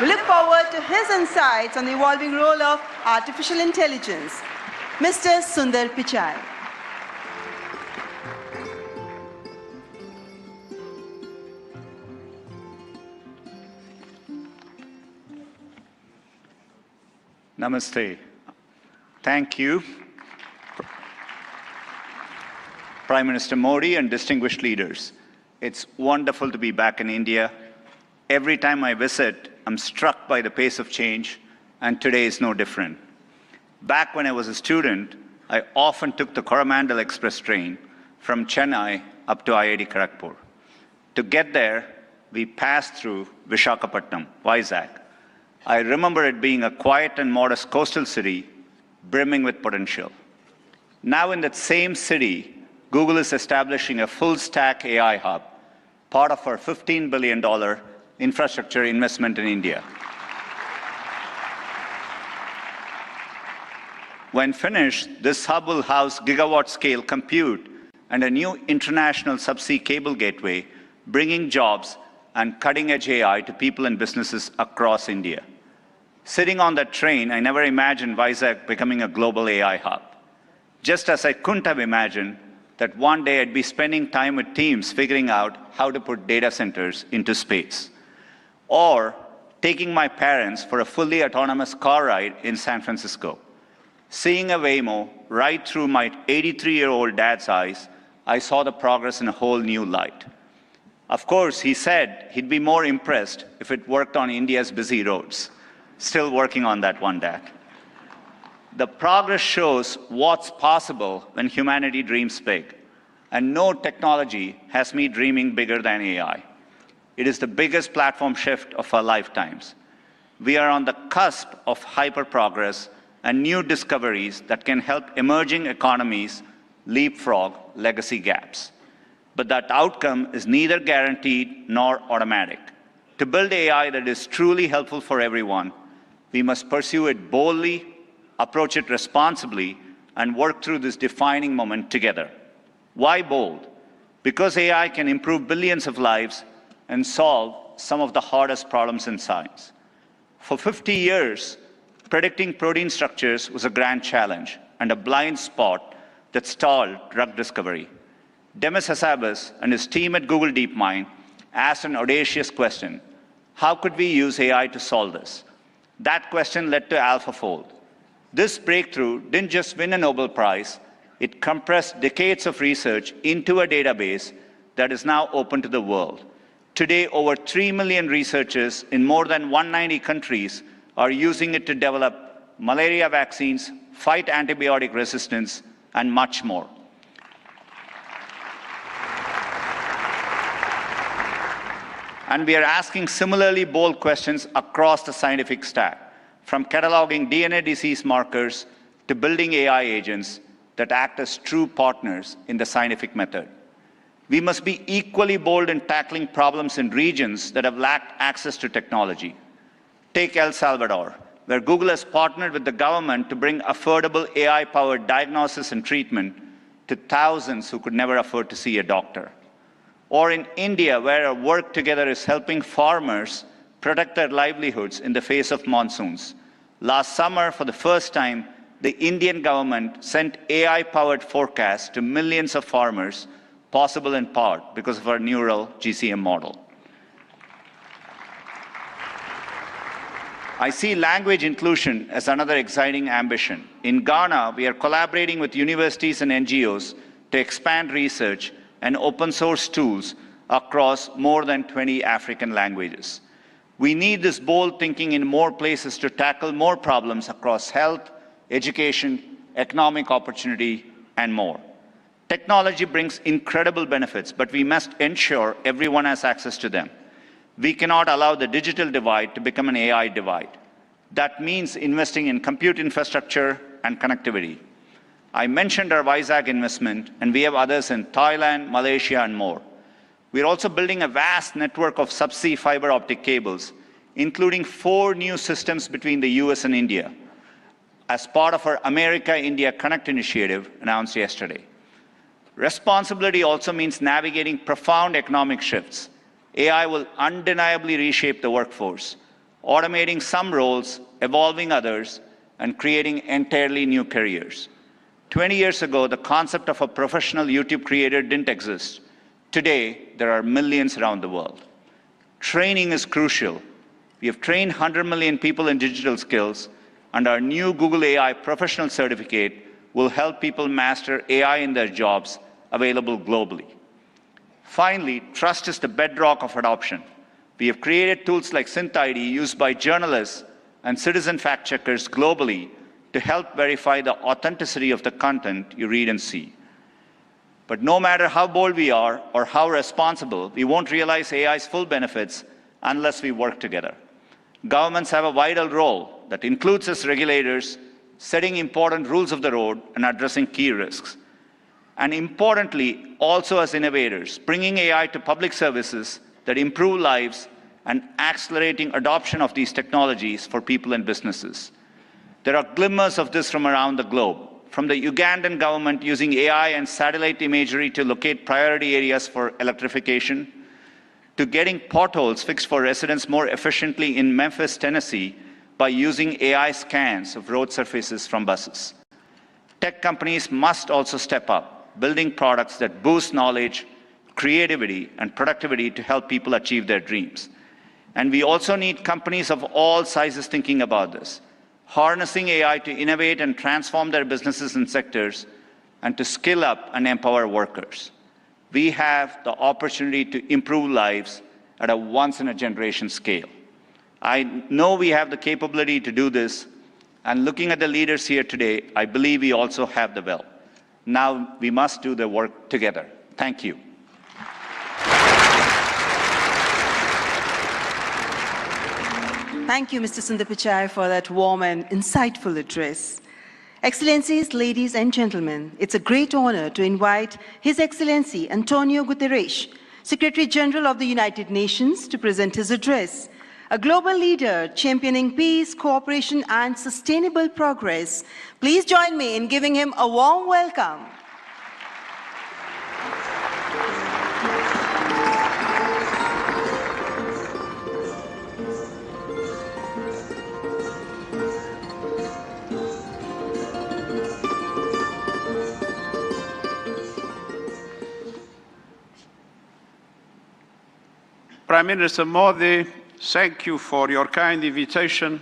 We look forward to his insights on the evolving role of artificial intelligence. Mr. Sunder Pichai. Namaste. Thank you, Prime Minister Modi and distinguished leaders. It's wonderful to be back in India. Every time I visit, I'm struck by the pace of change, and today is no different. Back when I was a student, I often took the Coromandel Express train from Chennai up to IIT Kharagpur. To get there, we passed through Visakhapatnam, Vizag. I remember it being a quiet and modest coastal city, brimming with potential. Now in that same city, Google is establishing a full-stack AI hub, part of our $15 billion infrastructure investment in India. When finished, this hub will house gigawatt-scale compute and a new international subsea cable gateway, bringing jobs and cutting-edge AI to people and businesses across India. Sitting on that train, I never imagined Vizag becoming a global AI hub. Just as I couldn't have imagined that one day I'd be spending time with teams figuring out how to put data centers into space. Or taking my parents for a fully autonomous car ride in San Francisco. Seeing a Waymo right through my 83-year-old dad's eyes, I saw the progress in a whole new light. Of course, he said he'd be more impressed if it worked on India's busy roads. Still working on that one, Dad. The progress shows what's possible when humanity dreams big. And no technology has me dreaming bigger than AI. It is the biggest platform shift of our lifetimes. We are on the cusp of hyper-progress and new discoveries that can help emerging economies leapfrog legacy gaps. But that outcome is neither guaranteed nor automatic. To build AI that is truly helpful for everyone, we must pursue it boldly, approach it responsibly, and work through this defining moment together. Why bold? Because AI can improve billions of lives and solve some of the hardest problems in science. For 50 years, predicting protein structures was a grand challenge and a blind spot that stalled drug discovery. Demis Hassabis and his team at Google DeepMind asked an audacious question: how could we use AI to solve this? That question led to AlphaFold. This breakthrough didn't just win a Nobel Prize, it compressed decades of research into a database that is now open to the world. Today, over 3 million researchers in more than 190 countries are using it to develop malaria vaccines, fight antibiotic resistance, and much more. And we are asking similarly bold questions across the scientific stack, from cataloging DNA disease markers to building AI agents that act as true partners in the scientific method. We must be equally bold in tackling problems in regions that have lacked access to technology. Take El Salvador, where Google has partnered with the government to bring affordable AI-powered diagnosis and treatment to thousands who could never afford to see a doctor. Or in India, where our work together is helping farmers protect their livelihoods in the face of monsoons. Last summer, for the first time, the Indian government sent AI-powered forecasts to millions of farmers possible in part because of our neural GCM model. I see language inclusion as another exciting ambition. In Ghana, we are collaborating with universities and NGOs to expand research and open source tools across more than 20 African languages. We need this bold thinking in more places to tackle more problems across health, education, economic opportunity, and more. Technology brings incredible benefits, but we must ensure everyone has access to them. We cannot allow the digital divide to become an AI divide. That means investing in compute infrastructure and connectivity. I mentioned our Vizag investment, and we have others in Thailand, Malaysia, and more. We're also building a vast network of subsea fiber optic cables, including 4 new systems between the US and India, as part of our America-India Connect initiative announced yesterday. Responsibility also means navigating profound economic shifts. AI will undeniably reshape the workforce, automating some roles, evolving others, and creating entirely new careers. 20 years ago, the concept of a professional YouTube creator didn't exist. Today, there are millions around the world. Training is crucial. We have trained 100 million people in digital skills, and our new Google AI Professional Certificate will help people master AI in their jobs, available globally. Finally, trust is the bedrock of adoption. We have created tools like SynthID used by journalists and citizen fact-checkers globally to help verify the authenticity of the content you read and see. But no matter how bold we are or how responsible, we won't realize AI's full benefits unless we work together. Governments have a vital role that includes us regulators, setting important rules of the road and addressing key risks. And importantly, also as innovators, bringing AI to public services that improve lives and accelerating adoption of these technologies for people and businesses. There are glimmers of this from around the globe, from the Ugandan government using AI and satellite imagery to locate priority areas for electrification, to getting potholes fixed for residents more efficiently in Memphis, Tennessee, by using AI scans of road surfaces from buses. Tech companies must also step up, building products that boost knowledge, creativity, and productivity to help people achieve their dreams. And we also need companies of all sizes thinking about this, harnessing AI to innovate and transform their businesses and sectors, and to skill up and empower workers. We have the opportunity to improve lives at a once-in-a-generation scale. I know we have the capability to do this, and looking at the leaders here today, I believe we also have the will. Now we must do the work together. Thank you. Thank you, Mr. Sunder Pichai, for that warm and insightful address. Excellencies, ladies and gentlemen, it's a great honor to invite His Excellency Antonio Guterres, Secretary General of the United Nations, to present his address. A global leader championing peace, cooperation, and sustainable progress. Please join me in giving him a warm welcome. Prime Minister Modi, thank you for your kind invitation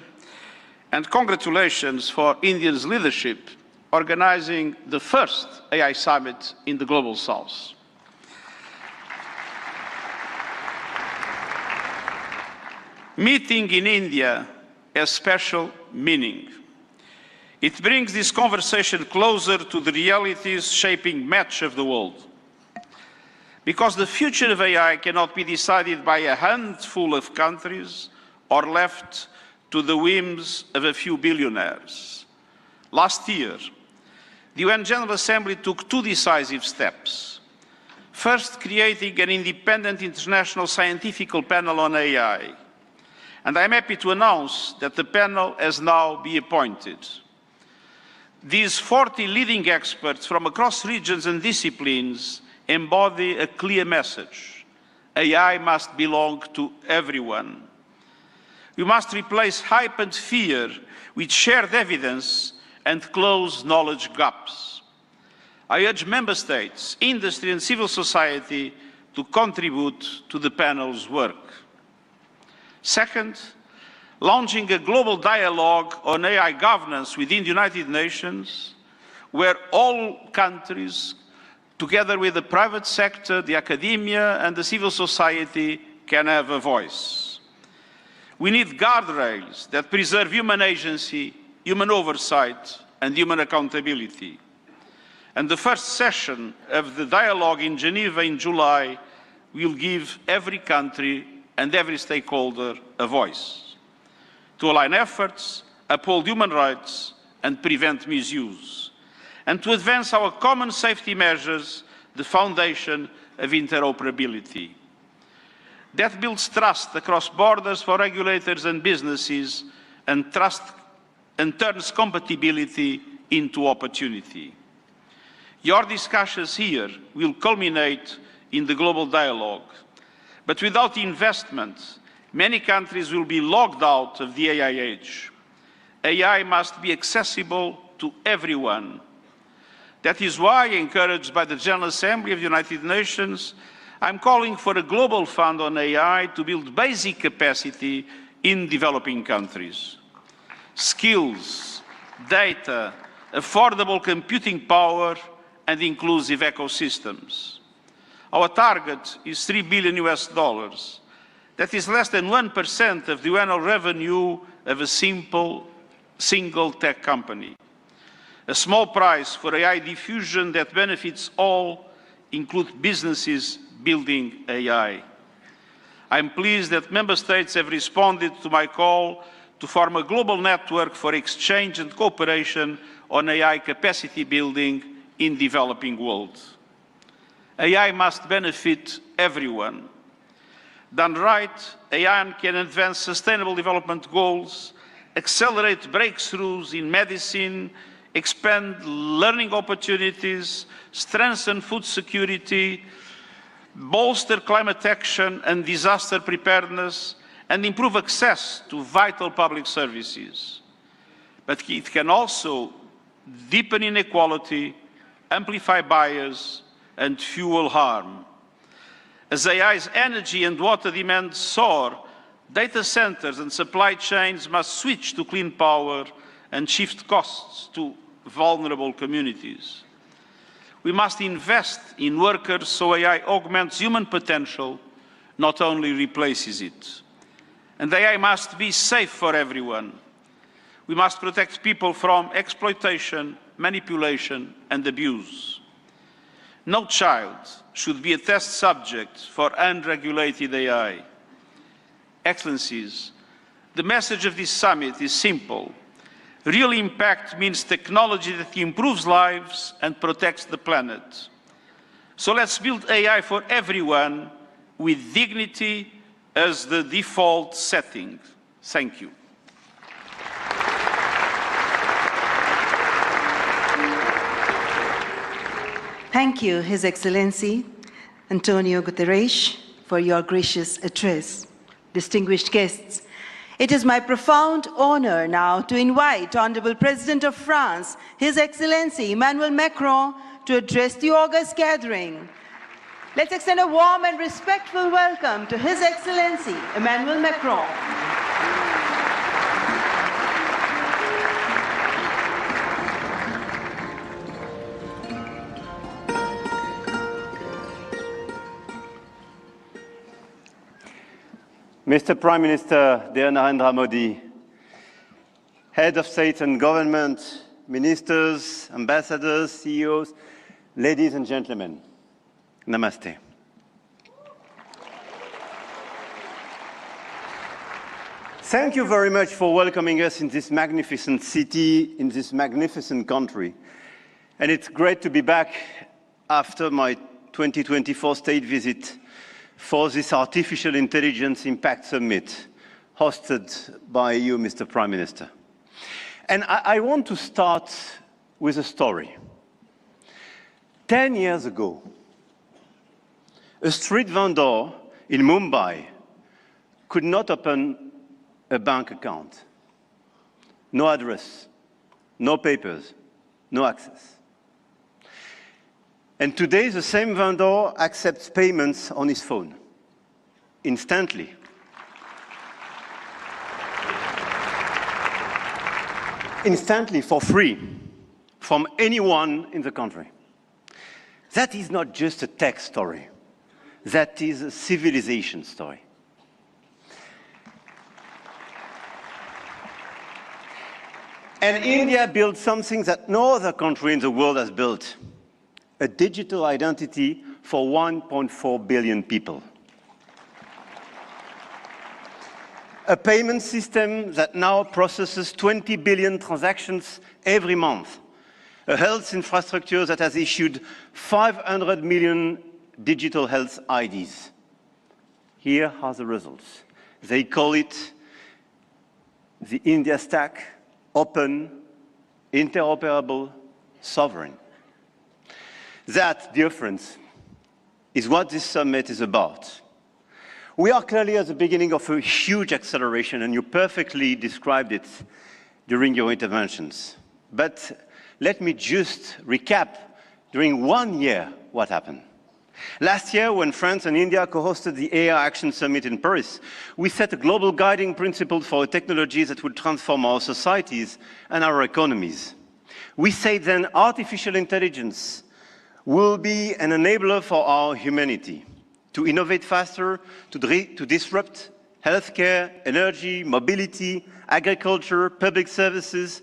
and congratulations for India's leadership organizing the first AI summit in the Global South. Meeting in India has special meaning. It brings this conversation closer to the realities shaping much of the world. Because the future of AI cannot be decided by a handful of countries or left to the whims of a few billionaires. Last year, the UN General Assembly took 2 decisive steps. First, creating an independent international scientific panel on AI. And I'm happy to announce that the panel has now been appointed. These 40 leading experts from across regions and disciplines embody a clear message. AI must belong to everyone. We must replace hype and fear with shared evidence and close knowledge gaps. I urge Member States, industry and civil society to contribute to the panel's work. Second, launching a global dialogue on AI governance within the United Nations, where all countries, together with the private sector, the academia and the civil society, can have a voice. We need guardrails that preserve human agency, human oversight and human accountability. And the first session of the dialogue in Geneva in July will give every country and every stakeholder a voice to align efforts, uphold human rights and prevent misuse, and to advance our common safety measures, the foundation of interoperability. That builds trust across borders for regulators and businesses, and turns compatibility into opportunity. Your discussions here will culminate in the global dialogue, but without investment, many countries will be locked out of the AI age. AI must be accessible to everyone. That is why, encouraged by the General Assembly of the United Nations, I'm calling for a global fund on AI to build basic capacity in developing countries. Skills, data, affordable computing power, and inclusive ecosystems. Our target is $3 billion US. That is less than 1% of the annual revenue of a single tech company. A small price for AI diffusion that benefits all, include businesses building AI. I'm pleased that Member States have responded to my call to form a global network for exchange and cooperation on AI capacity building in developing world. AI must benefit everyone. Done right, AI can advance sustainable development goals, accelerate breakthroughs in medicine, expand learning opportunities, strengthen food security, bolster climate action and disaster preparedness, and improve access to vital public services. But it can also deepen inequality, amplify bias, and fuel harm. As AI's energy and water demands soar, data centers and supply chains must switch to clean power and shift costs to vulnerable communities. We must invest in workers so AI augments human potential, not only replaces it. And AI must be safe for everyone. We must protect people from exploitation, manipulation, and abuse. No child should be a test subject for unregulated AI. Excellencies, the message of this summit is simple. Real impact means technology that improves lives and protects the planet. So let's build AI for everyone with dignity as the default setting. Thank you. Thank you, His Excellency Antonio Guterres, for your gracious address. Distinguished guests, it is my profound honor now to invite Honorable President of France, His Excellency Emmanuel Macron, to address the august gathering. Let's extend a warm and respectful welcome to His Excellency Emmanuel Macron. Mr. Prime Minister dear Narendra Modi, Head of State and Government, Ministers, Ambassadors, CEOs, ladies and gentlemen, Namaste. Thank you very much for welcoming us in this magnificent city, in this magnificent country. And it's great to be back after my 2024 state visit for this Artificial Intelligence Impact Summit hosted by you, Mr. Prime Minister. And I want to start with a story. 10 years ago, a street vendor in Mumbai could not open a bank account. No address, no papers, no access. And today, the same vendor accepts payments on his phone, instantly. Instantly, for free, from anyone in the country. That is not just a tech story. That is a civilization story. And India built something that no other country in the world has built. A digital identity for 1.4 billion people. A payment system that now processes 20 billion transactions every month. A health infrastructure that has issued 500 million digital health IDs. Here are the results. They call it the India Stack, open, interoperable, sovereign. That difference is what this summit is about. We are clearly at the beginning of a huge acceleration, and you perfectly described it during your interventions. But let me just recap during 1 year what happened. Last year, when France and India co-hosted the AI Action Summit in Paris, we set a global guiding principle for technologies that would transform our societies and our economies. We said then artificial intelligence will be an enabler for our humanity, to innovate faster, to disrupt healthcare, energy, mobility, agriculture, public services,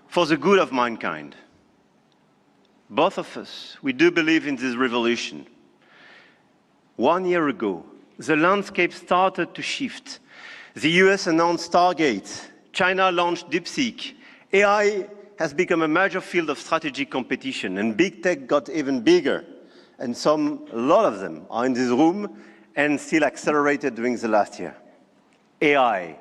for the good of mankind. Both of us, we do believe in this revolution. 1 year ago, the landscape started to shift. The US announced Stargate, China launched DeepSeek, AI has become a major field of strategic competition, and big tech got even bigger. And a lot of them are in this room and still accelerated during the last year. AI,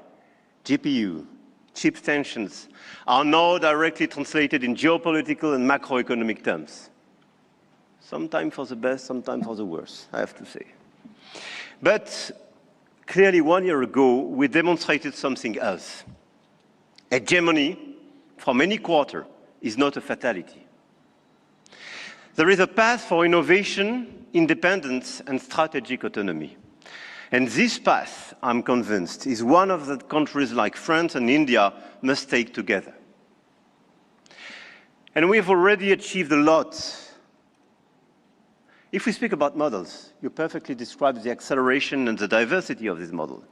GPU, chip tensions are now directly translated in geopolitical and macroeconomic terms. Sometimes for the best, sometimes for the worst, I have to say. But clearly 1 year ago, we demonstrated something else. Hegemony from any quarter is not a fatality. There is a path for innovation, independence, and strategic autonomy. And this path, I'm convinced, is one of the countries like France and India must take together. And we've already achieved a lot. If we speak about models, you perfectly described the acceleration and the diversity of this model.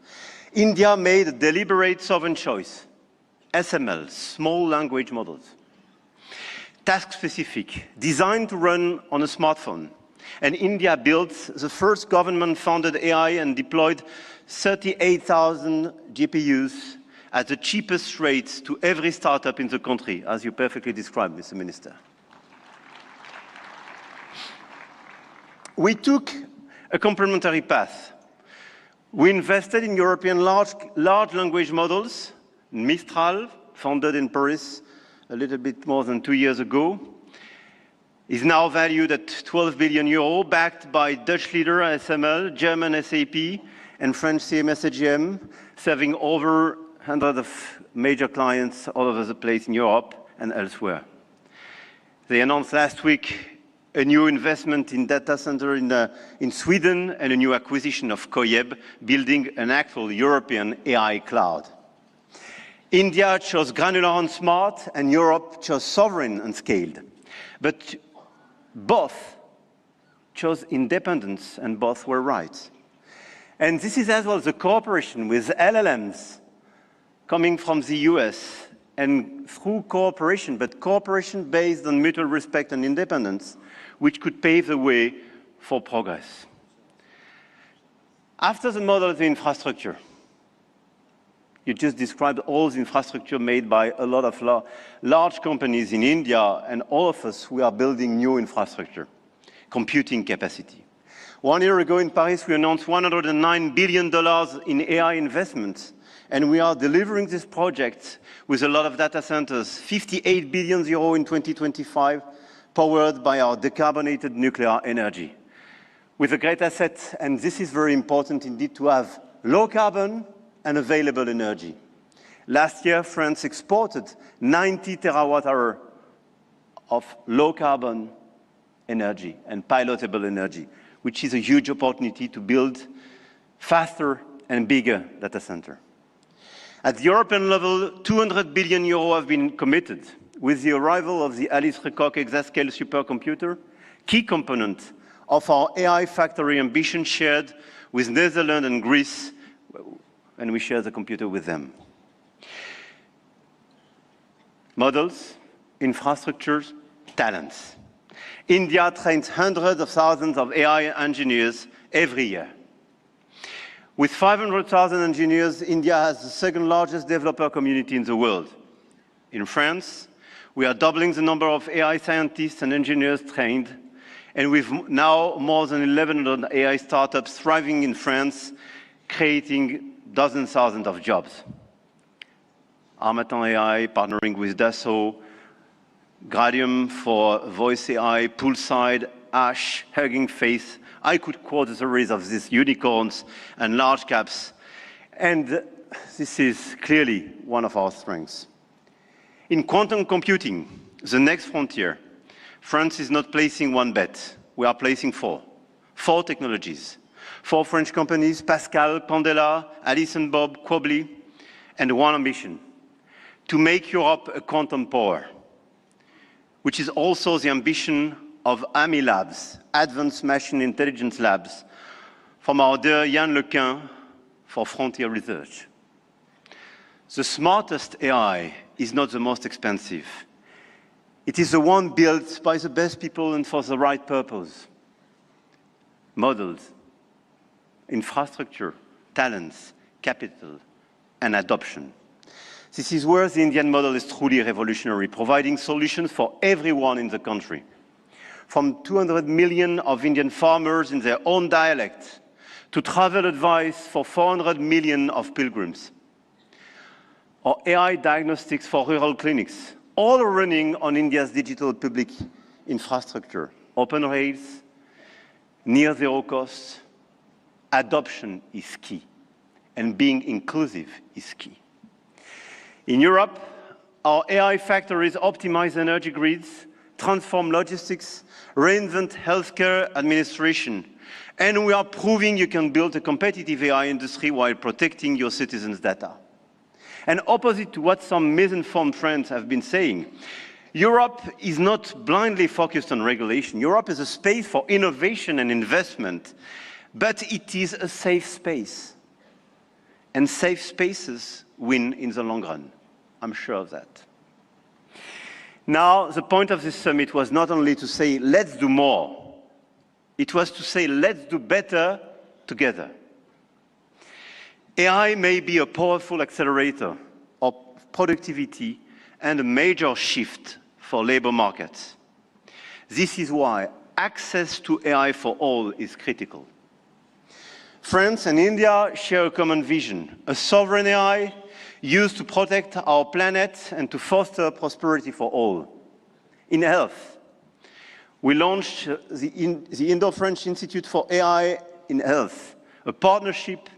India made a deliberate sovereign choice. SML, small language models. Task-specific, designed to run on a smartphone. And India built the first government-funded AI and deployed 38,000 GPUs at the cheapest rates to every startup in the country, as you perfectly described, Mr. Minister. We took a complementary path. We invested in European large language models, Mistral, founded in Paris a little bit more than 2 years ago, is now valued at 12 billion euro, backed by Dutch leader ASML, German SAP, and French CMS AGM, serving over 100 of major clients all over the place in Europe and elsewhere. They announced last week a new investment in data center in Sweden and a new acquisition of Koyeb, building an actual European AI cloud. India chose granular and smart, and Europe chose sovereign and scaled. But both chose independence, and both were right. And this is as well the cooperation with LLMs coming from the US, and through cooperation, but cooperation based on mutual respect and independence, which could pave the way for progress. After the model of the infrastructure, you just described all the infrastructure made by a lot of large companies in India, and all of us, we are building new infrastructure, computing capacity. 1 year ago in Paris, we announced $109 billion in AI investments, and we are delivering this project with a lot of data centers, 58 billion euro in 2025, powered by our decarbonated nuclear energy. With a great asset, and this is very important indeed, to have low carbon and available energy. Last year, France exported 90 terawatt-hours of low carbon energy and pilotable energy, which is a huge opportunity to build faster and bigger data center. At the European level, 200 billion euro have been committed with the arrival of the Alice Lecoq exascale supercomputer, key component of our AI factory ambition shared with Netherlands and Greece, and we share the computer with them. Models, infrastructures, talents. India trains hundreds of thousands of AI engineers every year. With 500,000 engineers, India has the second largest developer community in the world. In France, we are doubling the number of AI scientists and engineers trained, and we've now more than 1,100 AI startups thriving in France, creating dozens of thousands of jobs. Armatan AI partnering with Dassault, Gradium for voice AI, Poolside, Ash, Hugging Face. I could quote a series of these unicorns and large caps, and this is clearly one of our strengths. In quantum computing, the next frontier, France is not placing one bet. We are placing four technologies. 4 French companies, Pascal, Pandela, Alice and Bob, Quobly, and one ambition, to make Europe a quantum power, which is also the ambition of AMI Labs, Advanced Machine Intelligence Labs, from our dear Yann Lequin for Frontier Research. The smartest AI is not the most expensive. It is the one built by the best people and for the right purpose. Models, infrastructure, talents, capital, and adoption. This is where the Indian model is truly revolutionary, providing solutions for everyone in the country. From 200 million of Indian farmers in their own dialect, to travel advice for 400 million of pilgrims, or AI diagnostics for rural clinics, all running on India's digital public infrastructure. Open rails, near zero cost, adoption is key, and being inclusive is key. In Europe, our AI factories optimize energy grids, transform logistics, reinvent healthcare administration, and we are proving you can build a competitive AI industry while protecting your citizens' data. And opposite to what some misinformed friends have been saying, Europe is not blindly focused on regulation. Europe is a space for innovation and investment, but it is a safe space. And safe spaces win in the long run. I'm sure of that. Now, the point of this summit was not only to say, let's do more. It was to say, let's do better together. AI may be a powerful accelerator of productivity and a major shift for labor markets. This is why access to AI for all is critical. France and India share a common vision, a sovereign AI used to protect our planet and to foster prosperity for all. In health, we launched the Indo-French Institute for AI in Health, a partnership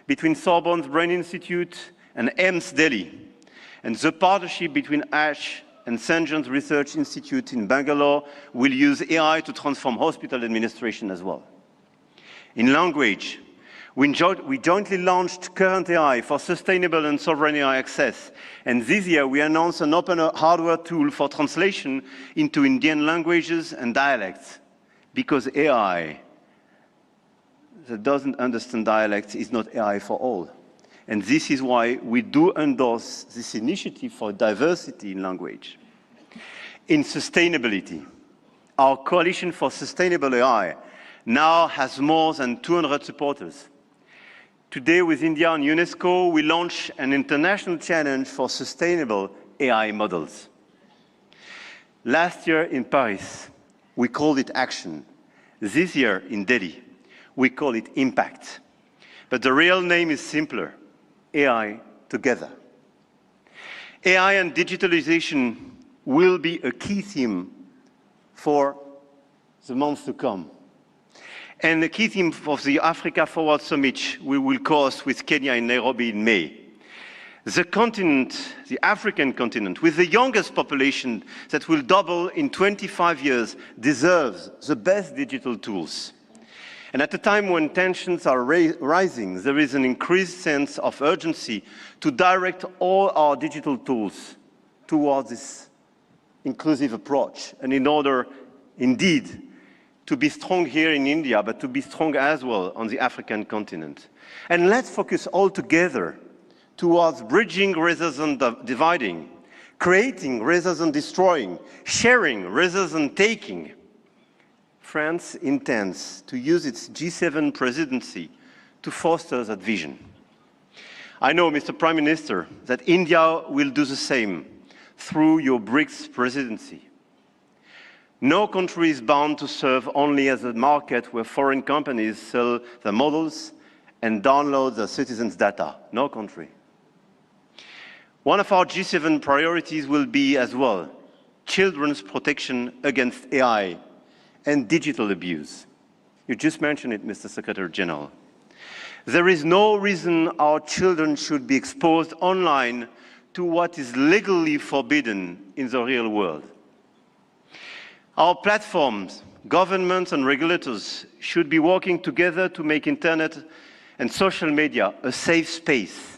between Sorbonne's Brain Institute and AIIMS Delhi, and the partnership between ASH and St. John's Research Institute in Bangalore will use AI to transform hospital administration as well. In language, we jointly launched Current AI for sustainable and sovereign AI access. And this year, we announced an open hardware tool for translation into Indian languages and dialects. Because AI that doesn't understand dialects is not AI for all. And this is why we do endorse this initiative for diversity in language. In sustainability, our Coalition for Sustainable AI now has more than 200 supporters. Today, with India and UNESCO, we launch an international challenge for sustainable AI models. Last year in Paris, we called it action. This year in Delhi, we call it impact. But the real name is simpler, AI together. AI and digitalization will be a key theme for the months to come. And the key theme of the Africa Forward Summit we will host with Kenya in Nairobi in May. The continent, the African continent, with the youngest population that will double in 25 years, deserves the best digital tools. And at a time when tensions are rising, there is an increased sense of urgency to direct all our digital tools towards this inclusive approach. And in order, indeed, to be strong here in India, but to be strong as well on the African continent. And let's focus all together towards bridging rather than dividing, creating rather than destroying, sharing rather than taking. France intends to use its G7 presidency to foster that vision. I know, Mr. Prime Minister, that India will do the same through your BRICS presidency. No country is bound to serve only as a market where foreign companies sell their models and download their citizens' data. No country. One of our G7 priorities will be as well children's protection against AI and digital abuse. You just mentioned it, Mr. Secretary General. There is no reason our children should be exposed online to what is legally forbidden in the real world. Our platforms, governments and regulators should be working together to make internet and social media a safe space.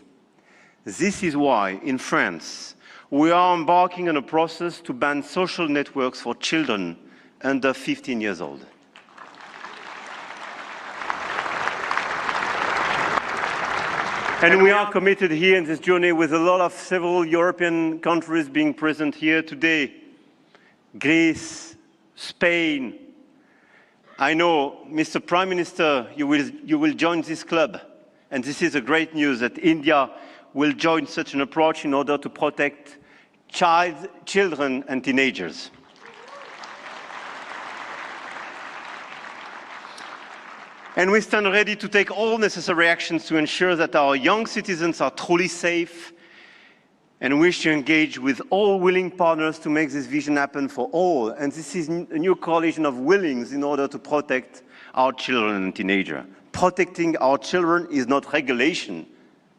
This is why, in France, we are embarking on a process to ban social networks for children under 15 years old. And we are committed here in this journey with a lot of several European countries being present here today. Greece, Spain. I know, Mr. Prime Minister, you will join this club. And this is a great news that India will join such an approach in order to protect children and teenagers. And we stand ready to take all necessary actions to ensure that our young citizens are truly safe and wish to engage with all willing partners to make this vision happen for all. And this is a new coalition of willings in order to protect our children and teenagers. Protecting our children is not regulation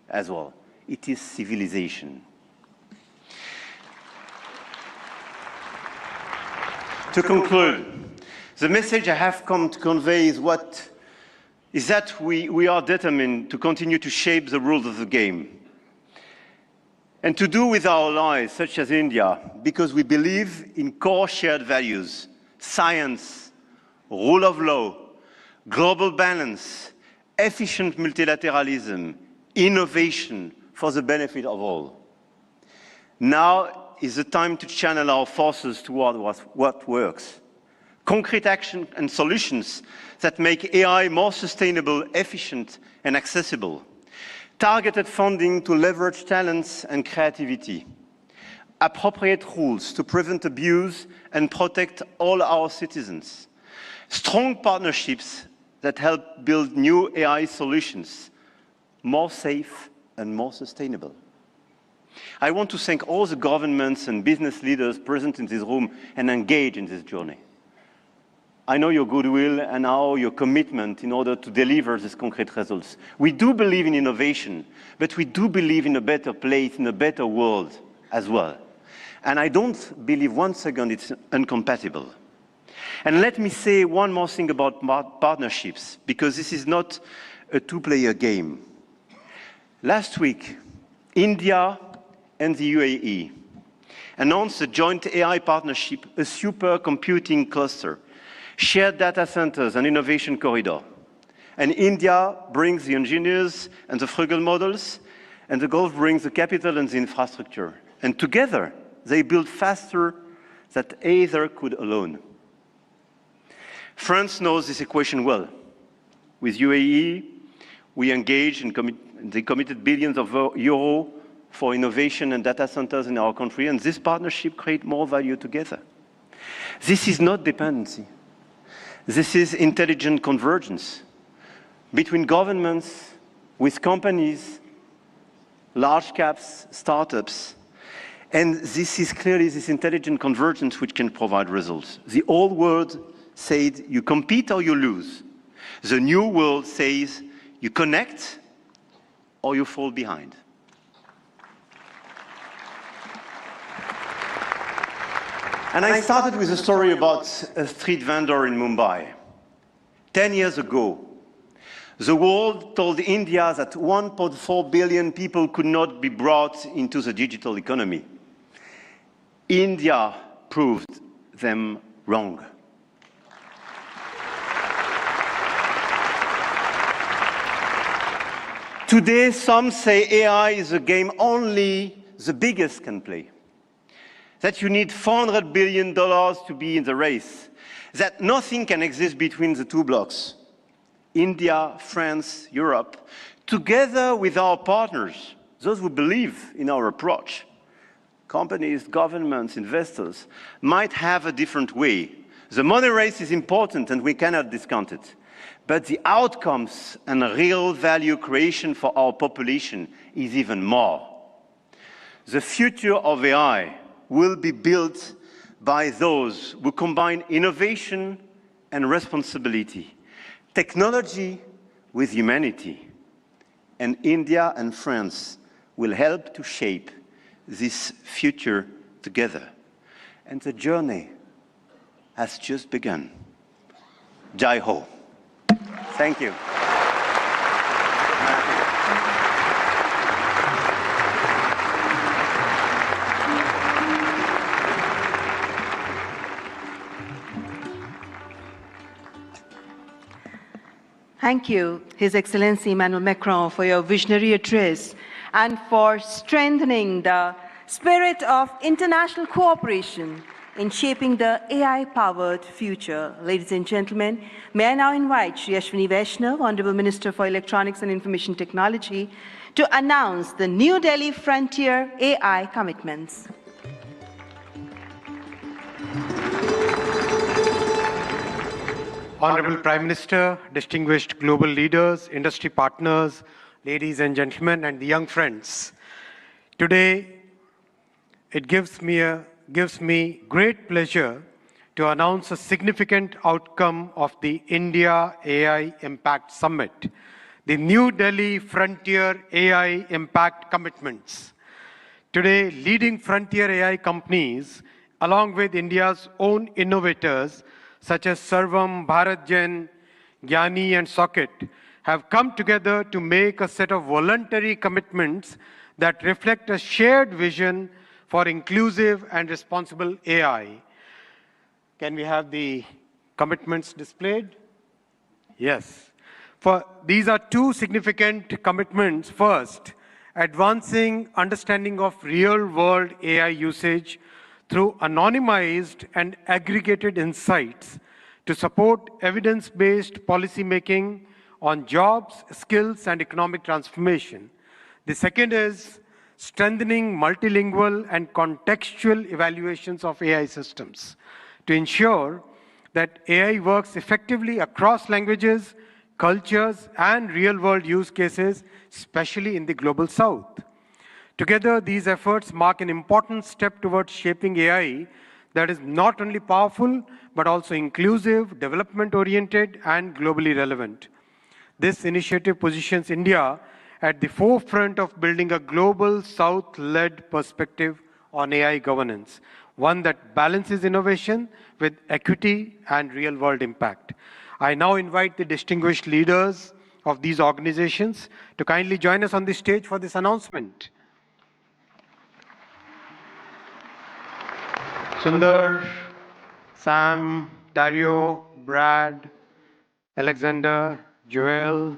as well. It is civilization. To conclude, the message I have come to convey is that we are determined to continue to shape the rules of the game. And to do with our allies, such as India, because we believe in core shared values, science, rule of law, global balance, efficient multilateralism, innovation for the benefit of all. Now is the time to channel our forces toward what works. Concrete action and solutions that make AI more sustainable, efficient, and accessible. Targeted funding to leverage talents and creativity. Appropriate rules to prevent abuse and protect all our citizens. Strong partnerships that help build new AI solutions, more safe and more sustainable. I want to thank all the governments and business leaders present in this room and engaged in this journey. I know your goodwill and now your commitment in order to deliver these concrete results. We do believe in innovation, but we do believe in a better place, in a better world as well. And I don't believe one second it's incompatible. And let me say one more thing about partnerships, because this is not a two-player game. Last week, India and the UAE announced a joint AI partnership, a supercomputing cluster, shared data centers and innovation corridor. And India brings the engineers and the frugal models, and the Gulf brings the capital and the infrastructure. And together, they build faster than either could alone. France knows this equation well. With UAE, we engaged and they committed billions of euros for innovation and data centers in our country, and this partnership creates more value together. This is not dependency. This is intelligent convergence between governments, with companies, large caps, startups. And this is clearly this intelligent convergence which can provide results. The old world said you compete or you lose. The new world says you connect or you fall behind. And I started with a story about a street vendor in Mumbai. 10 years ago, the world told India that 1.4 billion people could not be brought into the digital economy. India proved them wrong. Today, some say AI is a game only the biggest can play. That you need $400 billion to be in the race. That nothing can exist between the two blocks. India, France, Europe, together with our partners, those who believe in our approach, companies, governments, investors, might have a different way. The money race is important and we cannot discount it. But the outcomes and real value creation for our population is even more. The future of AI will be built by those who combine innovation and responsibility, technology with humanity. And India and France will help to shape this future together. And the journey has just begun. Jai Ho. Thank you. Thank you, His Excellency Emmanuel Macron, for your visionary address and for strengthening the spirit of international cooperation in shaping the AI-powered future. Ladies and gentlemen, may I now invite Shri Ashwini Vaishnav, Honorable Minister for Electronics and Information Technology, to announce the New Delhi Frontier AI commitments. Honorable Prime Minister, distinguished global leaders, industry partners, ladies and gentlemen, and the young friends. Today, it gives me great pleasure to announce a significant outcome of the India AI Impact Summit, the New Delhi Frontier AI Impact Commitments. Today, leading frontier AI companies, along with India's own innovators, such as Sarvam, BharatGen, Gyani, and Socket, have come together to make a set of voluntary commitments that reflect a shared vision for inclusive and responsible AI. Can we have the commitments displayed? Yes. These are two significant commitments. First, advancing understanding of real-world AI usage through anonymized and aggregated insights to support evidence-based policymaking on jobs, skills, and economic transformation. The second is strengthening multilingual and contextual evaluations of AI systems to ensure that AI works effectively across languages, cultures, and real-world use cases, especially in the Global South. Together, these efforts mark an important step towards shaping AI that is not only powerful, but also inclusive, development-oriented, and globally relevant. This initiative positions India at the forefront of building a global South-led perspective on AI governance, one that balances innovation with equity and real-world impact. I now invite the distinguished leaders of these organizations to kindly join us on the stage for this announcement. Sunder, Sam, Dario, Brad, Alexander, Joel,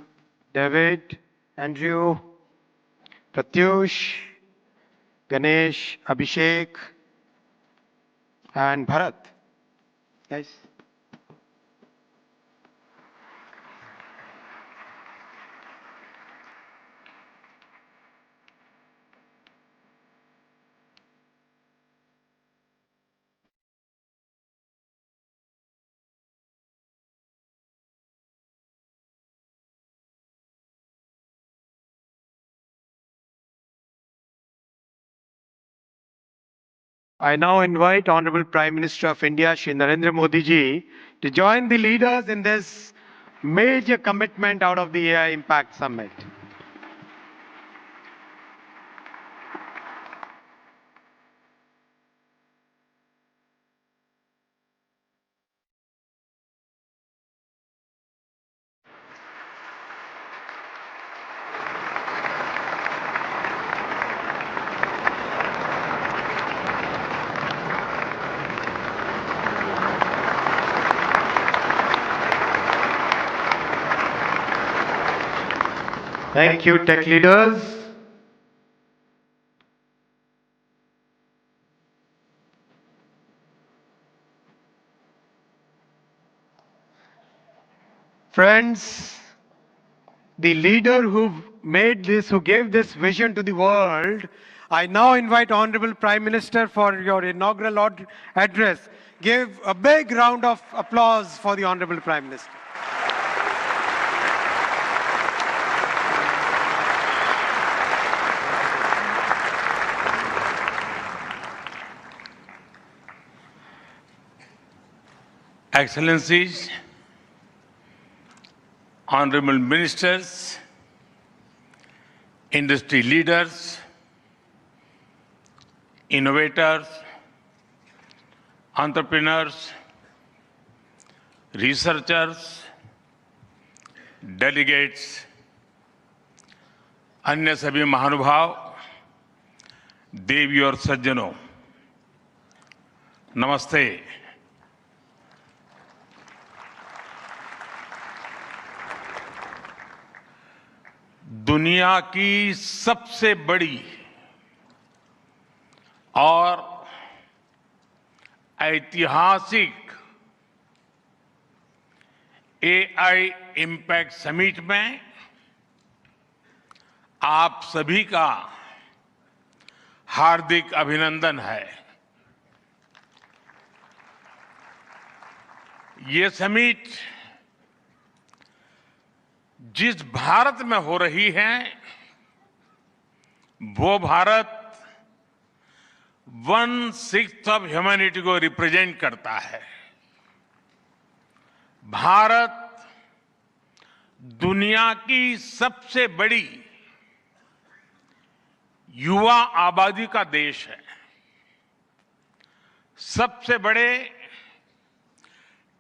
David, Andrew, Pratyush, Ganesh, Abhishek, and Bharat. Guys. I now invite Honorable Prime Minister of India, Shri Narendra Modi ji, to join the leaders in this major commitment out of the AI Impact Summit. Thank you, tech leaders. Friends, the leader who made this, who gave this vision to the world, I now invite Honorable Prime Minister for your inaugural address. Give a big round of applause for the Honorable Prime Minister. Excellencies, Honorable Ministers, industry leaders, innovators, entrepreneurs, researchers, delegates, अन्य सभी महानुभाव, देवी और सज्जनों, नमस्ते। दुनिया की सबसे बड़ी और ऐतिहासिक एआई इम्पैक्ट समिट में आप सभी का हार्दिक अभिनंदन है। ये समिट जिस भारत में हो रही है वो भारत 1/6 ऑफ ह्यूमैनिटी को रिप्रेजेंट करता है। भारत दुनिया की सबसे बड़ी युवा आबादी का देश है, सबसे बड़े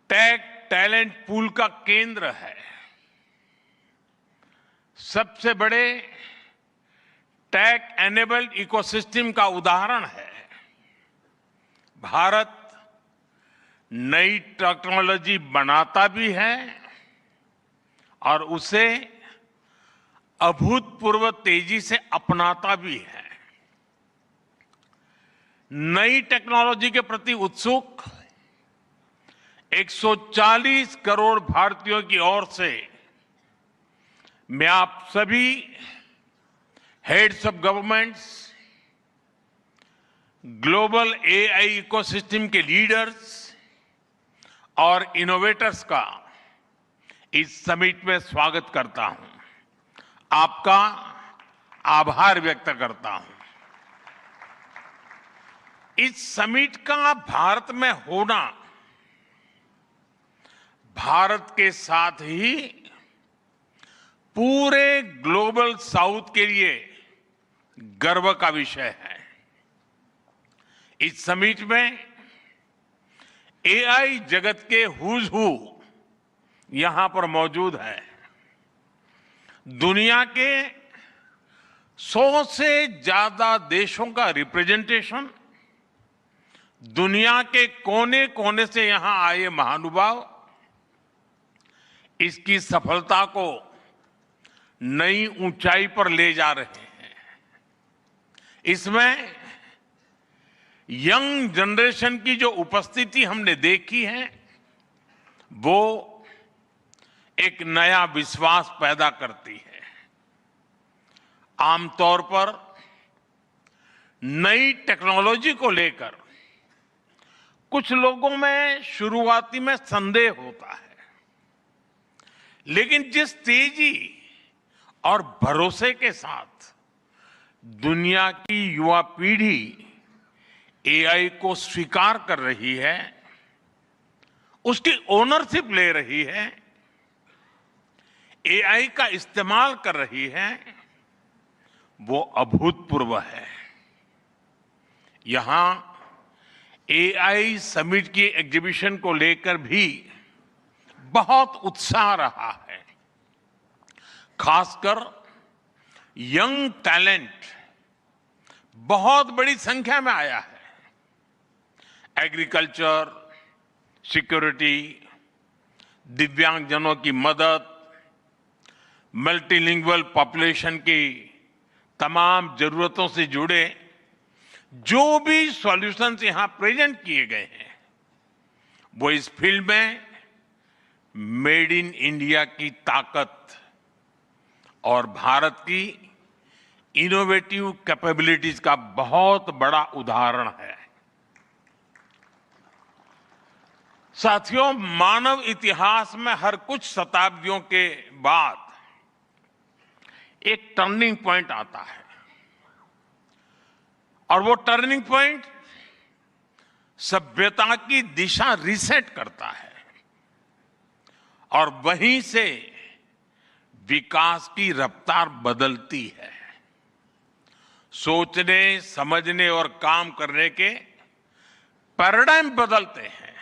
टेक टैलेंट पूल का केंद्र है, सबसे बड़े टेक एनेबल्ड इकोसिस्टम का उदाहरण है। भारत नई टेक्नोलॉजी बनाता भी है और उसे अभूतपूर्व तेजी से अपनाता भी है। नई टेक्नोलॉजी के प्रति उत्सुक 140 करोड़ भारतीयों की ओर से मैं आप सभी heads of governments, global AI ecosystem के लीडर्स और इनोवेटर्स का इस समिट में स्वागत करता हूं, आपका आभार व्यक्त करता हूं। इस समिट का भारत में होना भारत के साथ ही पूरे ग्लोबल साउथ के लिए गर्व का विषय है। इस समिट में एआई जगत के हुज हू यहां पर मौजूद है। दुनिया के 100 से ज्यादा देशों का रिप्रेजेंटेशन, दुनिया के कोने कोने से यहां आए महानुभाव इसकी सफलता को नई ऊंचाई पर ले जा रहे हैं। इसमें यंग जनरेशन की जो उपस्थिति हमने देखी है वो एक नया विश्वास पैदा करती है। आमतौर पर नई टेक्नोलॉजी को लेकर कुछ लोगों में शुरुआती में संदेह होता है, लेकिन जिस तेजी और भरोसे के साथ दुनिया की युवा पीढ़ी एआई को स्वीकार कर रही है, उसकी ओनरशिप ले रही है, एआई का इस्तेमाल कर रही है, वो अभूतपूर्व है। यहां एआई समिट की एग्जीबिशन को लेकर भी बहुत उत्साह रहा है। खासकर यंग टैलेंट बहुत बड़ी संख्या में आया है। एग्रीकल्चर, सिक्योरिटी, दिव्यांगजनों की मदद, मल्टीलिंगुअल पॉपुलेशन की तमाम जरूरतों से जुड़े जो भी सॉल्यूशंस यहां प्रेजेंट किए गए हैं वो इस फील्ड में मेड इन इंडिया की ताकत और भारत की इनोवेटिव कैपेबिलिटीज का बहुत बड़ा उदाहरण है। साथियों, मानव इतिहास में हर कुछ शताब्दियों के बाद एक टर्निंग पॉइंट आता है और वो टर्निंग पॉइंट सभ्यता की दिशा रीसेट करता है और वहीं से विकास की रफ्तार बदलती है। सोचने, समझने और काम करने के पैराडाइम बदलते हैं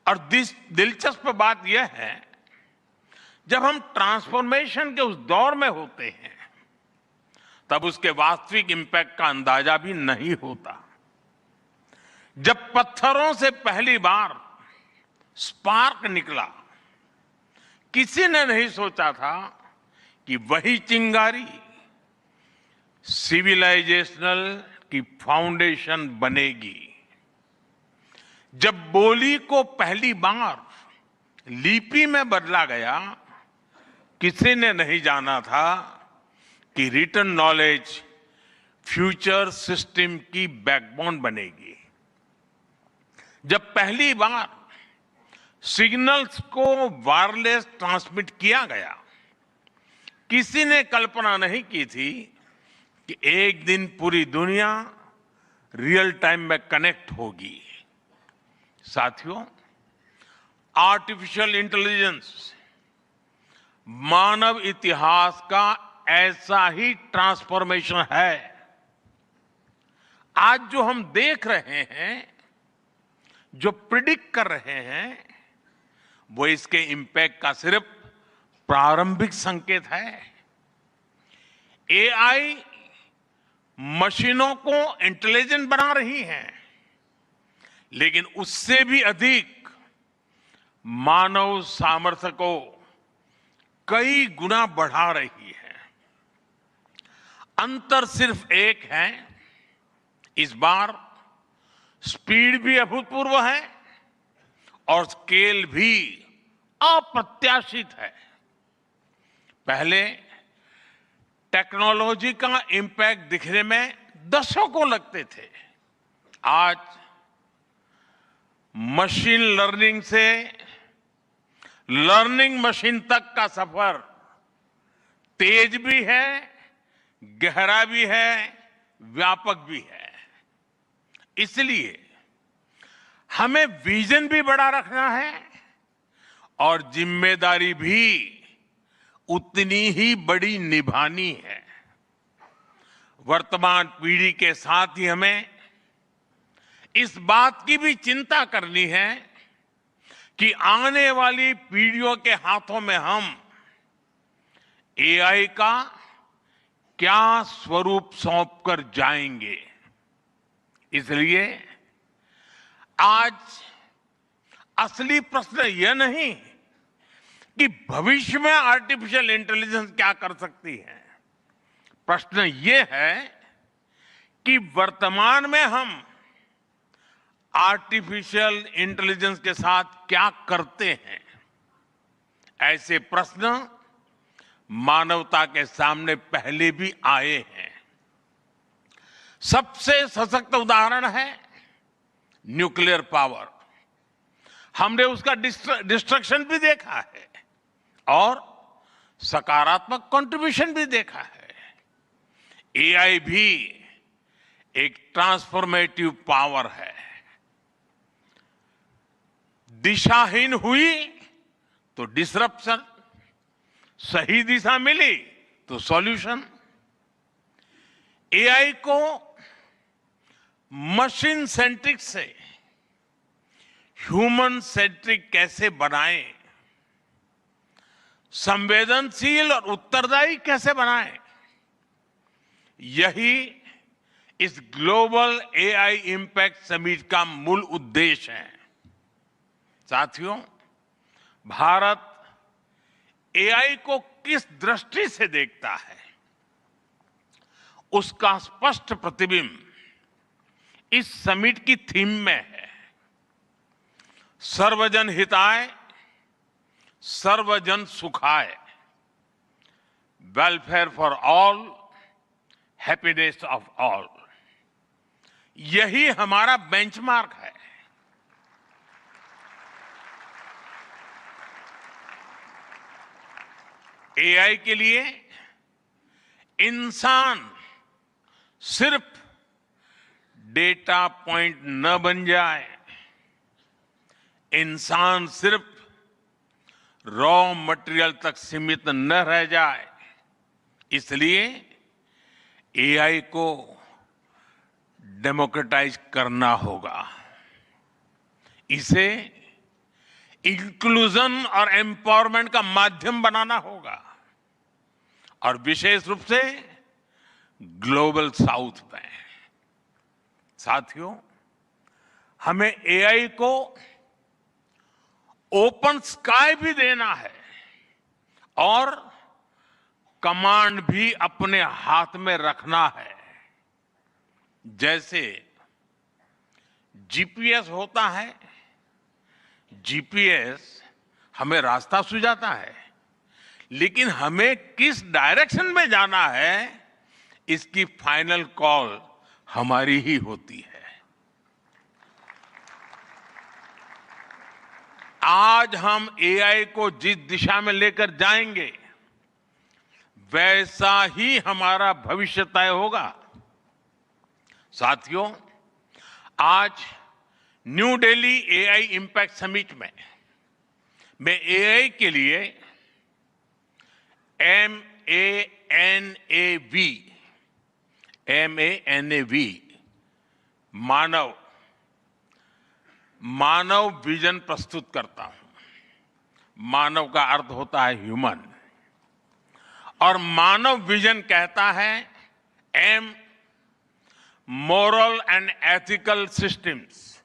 और दिलचस्प बात यह है जब हम ट्रांसफॉर्मेशन के उस दौर में होते हैं तब उसके वास्तविक इंपैक्ट का अंदाजा भी नहीं होता। जब पत्थरों से पहली बार स्पार्क निकला, किसी ने नहीं सोचा था कि वही चिंगारी सिविलाइजेशनल की फाउंडेशन बनेगी। जब बोली को पहली बार लिपि में बदला गया, किसी ने नहीं जाना था कि रिटन नॉलेज फ्यूचर सिस्टम की बैकबोन बनेगी। जब पहली बार सिग्नल्स को वायरलेस ट्रांसमिट किया गया, किसी ने कल्पना नहीं की थी कि एक दिन पूरी दुनिया रियल टाइम में कनेक्ट होगी। साथियों, आर्टिफिशियल इंटेलिजेंस मानव इतिहास का ऐसा ही ट्रांसफॉर्मेशन है। आज जो हम देख रहे हैं, जो प्रिडिक्ट कर रहे हैं, वो इसके इंपैक्ट का सिर्फ प्रारंभिक संकेत है। एआई मशीनों को इंटेलिजेंट बना रही है, लेकिन उससे भी अधिक मानव सामर्थ्य को कई गुना बढ़ा रही है। अंतर सिर्फ एक है, इस बार स्पीड भी अभूतपूर्व है और स्केल भी अप्रत्याशित है। पहले टेक्नोलॉजी का इंपैक्ट दिखने में दशकों लगते थे। आज मशीन लर्निंग से लर्निंग मशीन तक का सफर तेज भी है, गहरा भी है, व्यापक भी है। इसलिए हमें विजन भी बड़ा रखना है और जिम्मेदारी भी उतनी ही बड़ी निभानी है। वर्तमान पीढ़ी के साथ ही हमें इस बात की भी चिंता करनी है कि आने वाली पीढ़ियों के हाथों में हम एआई का क्या स्वरूप सौंपकर जाएंगे। इसलिए आज असली प्रश्न यह नहीं कि भविष्य में आर्टिफिशियल इंटेलिजेंस क्या कर सकती है। प्रश्न यह है कि वर्तमान में हम आर्टिफिशियल इंटेलिजेंस के साथ क्या करते हैं। ऐसे प्रश्न मानवता के सामने पहले भी आए हैं। सबसे सशक्त उदाहरण है न्यूक्लियर पावर। हमने उसका डिस्ट्रक्शन भी देखा है और सकारात्मक कंट्रीब्यूशन भी देखा है। एआई भी एक ट्रांसफॉर्मेटिव पावर है। दिशाहीन हुई तो डिसरप्शन, सही दिशा मिली तो सॉल्यूशन। एआई को मशीन सेंट्रिक से ह्यूमन सेंट्रिक कैसे बनाएं, संवेदनशील और उत्तरदायी कैसे बनाएं, यही इस ग्लोबल एआई इंपैक्ट समिट का मूल उद्देश्य है। साथियों, भारत एआई को किस दृष्टि से देखता है, उसका स्पष्ट प्रतिबिंब इस समिट की थीम में है। सर्वजन हिताय, सर्वजन सुखाय, welfare for all, happiness of all. यही हमारा बेंचमार्क है। एआई के लिए इंसान सिर्फ डेटा पॉइंट न बन जाए, इंसान सिर्फ रॉ मटेरियल तक सीमित न रह जाए, इसलिए एआई को डेमोक्रेटाइज करना होगा। इसे इंक्लूजन और एम्पावरमेंट का माध्यम बनाना होगा, और विशेष रूप से ग्लोबल साउथ में। साथियों, हमें एआई को ओपन स्काई भी देना है और कमांड भी अपने हाथ में रखना है। जैसे जीपीएस होता है, जीपीएस हमें रास्ता सुझाता है, लेकिन हमें किस डायरेक्शन में जाना है, इसकी फाइनल कॉल हमारी ही होती है। आज हम एआई को जिस दिशा में लेकर जाएंगे, वैसा ही हमारा भविष्य तय होगा। साथियों, आज new Delhi AI impact summit में मैं एआई के लिए MANAV मानव विजन प्रस्तुत करता हूं। मानव का अर्थ होता है ह्यूमन, और मानव विजन कहता है M, moral and ethical systems,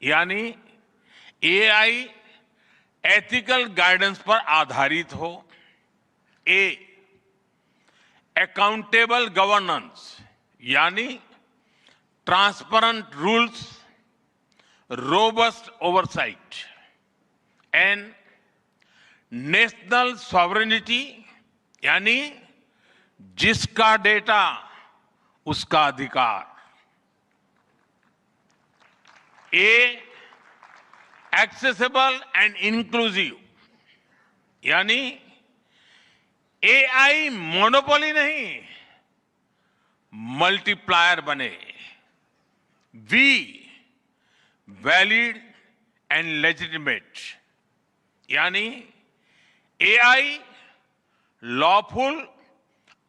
यानी एआई एथिकल गाइडेंस पर आधारित हो। A, अकाउंटेबल गवर्नेंस, यानी transparent rules, robust oversight. N, national sovereignty, यानी जिसका डेटा उसका अधिकार। A, एक्सेसिबल एंड इंक्लूसिव, यानी एआई मोनोपोली नहीं, मल्टीप्लायर बने। V, वैलिड एंड लेजिटिमेट, यानी एआई लॉफुल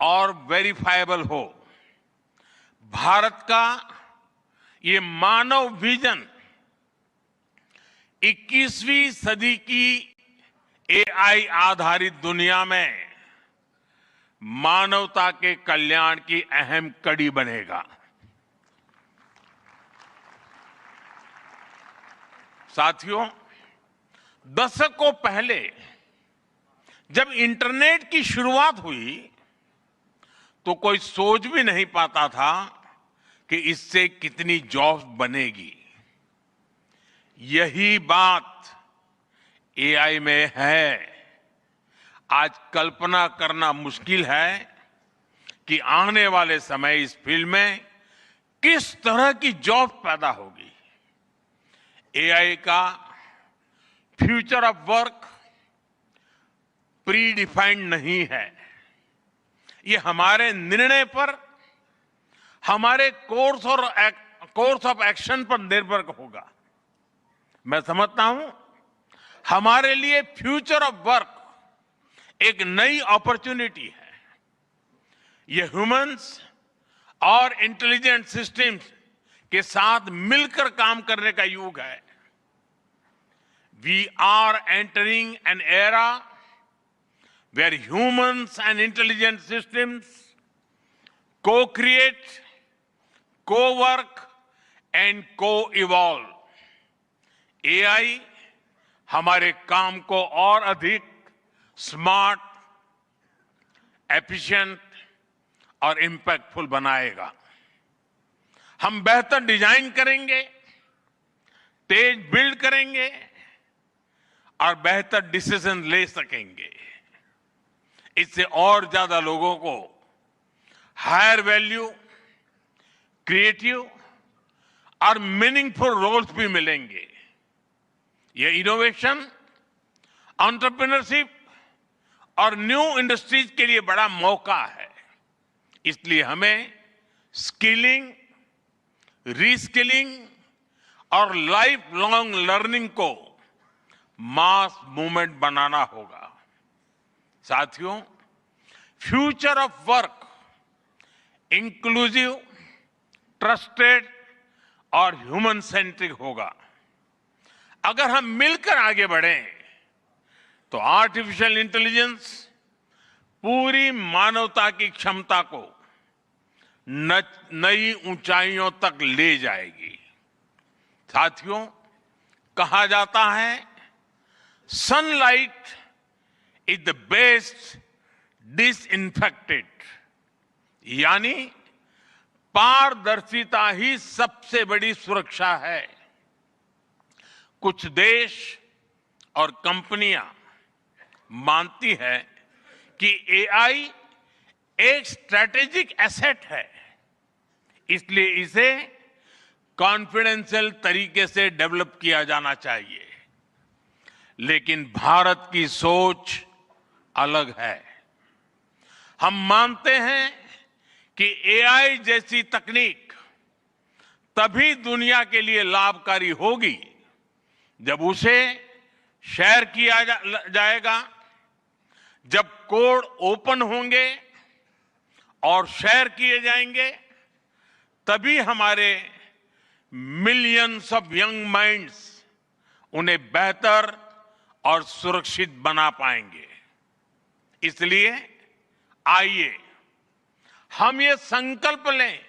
और वेरीफाइबल हो। भारत का ये मानव विजन 21वीं सदी की एआई आधारित दुनिया में मानवता के कल्याण की अहम कड़ी बनेगा। साथियों, दशकों पहले जब इंटरनेट की शुरुआत हुई तो कोई सोच भी नहीं पाता था कि इससे कितनी जॉब्स बनेगी। यही बात एआई में है। आज कल्पना करना मुश्किल है कि आने वाले समय इस फील्ड में किस तरह की जॉब पैदा होगी। एआई का future of work pre defined नहीं है। ये हमारे निर्णय पर, हमारे कोर्स ऑफ एक्शन पर निर्भर होगा। मैं समझता हूं हमारे लिए फ्यूचर ऑफ वर्क एक नई अपॉर्चुनिटी है। ये ह्यूमंस और इंटेलिजेंट सिस्टम्स के साथ मिलकर काम करने का युग है। We are entering an era where humans and intelligent systems co-create, co-work and co-evolve। AI हमारे काम को और अधिक स्मार्ट, एफिशिएंट और इंपैक्टफुल बनाएगा। हम बेहतर डिजाइन करेंगे, तेज बिल्ड करेंगे और बेहतर डिसीजन ले सकेंगे। इससे और ज्यादा लोगों को हायर वैल्यू, क्रिएटिव और मीनिंगफुल रोल्स भी मिलेंगे। ये इनोवेशन, एंटरप्रेन्योरशिप और न्यू इंडस्ट्रीज के लिए बड़ा मौका है। इसलिए हमें स्किलिंग, रीस्किलिंग और लाइफ लॉन्ग लर्निंग को मास मूवमेंट बनाना होगा। साथियों, future of work inclusive, trusted और ह्यूमन सेंट्रिक होगा। अगर हम मिलकर आगे बढ़ें तो आर्टिफिशियल इंटेलिजेंस पूरी मानवता की क्षमता को नई ऊंचाइयों तक ले जाएगी। साथियों, कहा जाता है sunlight is the best disinfectant, यानी पारदर्शिता ही सबसे बड़ी सुरक्षा है। कुछ देश और कंपनियां मानती है कि एआई एक स्ट्रैटेजिक एसेट है, इसलिए इसे कॉन्फिडेंशियल तरीके से डेवलप किया जाना चाहिए। लेकिन भारत की सोच अलग है। हम मानते हैं कि एआई जैसी तकनीक तभी दुनिया के लिए लाभकारी होगी जब उसे शेयर किया जाएगा, जब कोड ओपन होंगे और शेयर किए जाएंगे, तभी हमारे मिलियंस ऑफ यंग माइंड्स उन्हें बेहतर और सुरक्षित बना पाएंगे। इसलिए आइए हम ये संकल्प लें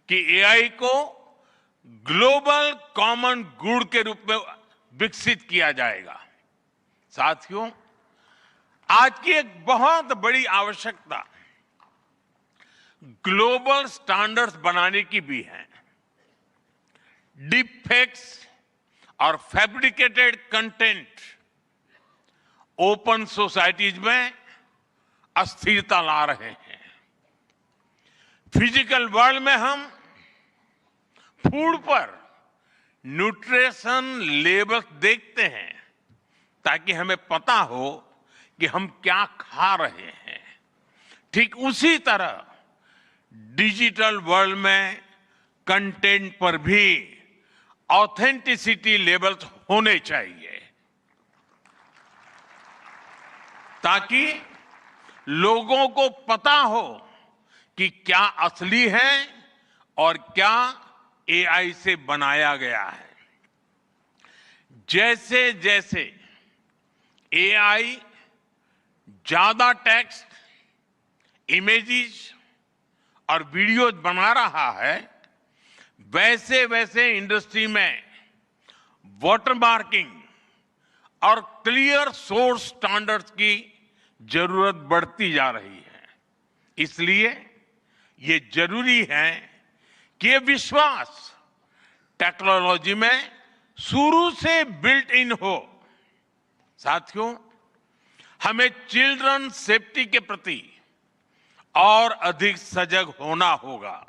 कि एआई को ग्लोबल कॉमन गुड के रूप में विकसित किया जाएगा। साथियों, आज की एक बहुत बड़ी आवश्यकता ग्लोबल स्टैंडर्ड्स बनाने की भी है। डीप फेक्स और फैब्रिकेटेड कंटेंट ओपन सोसाइटीज में अस्थिरता ला रहे हैं। फिजिकल वर्ल्ड में हम फूड पर न्यूट्रिशन लेबल्स देखते हैं ताकि हमें पता हो कि हम क्या खा रहे हैं। ठीक उसी तरह डिजिटल वर्ल्ड में कंटेंट पर भी ऑथेंटिसिटी लेवल्स होने चाहिए ताकि लोगों को पता हो कि क्या असली है और क्या एआई से बनाया गया है। जैसे जैसे एआई ज्यादा टेक्स्ट, इमेजेस और वीडियोज बना रहा है, वैसे वैसे इंडस्ट्री में वाटरमार्किंग और क्लियर सोर्स स्टैंडर्ड्स की जरूरत बढ़ती जा रही है। इसलिए ये जरूरी है कि ये विश्वास टेक्नोलॉजी में शुरू से बिल्ट इन हो। साथियों, हमें चिल्ड्रन सेफ्टी के प्रति और अधिक सजग होना होगा।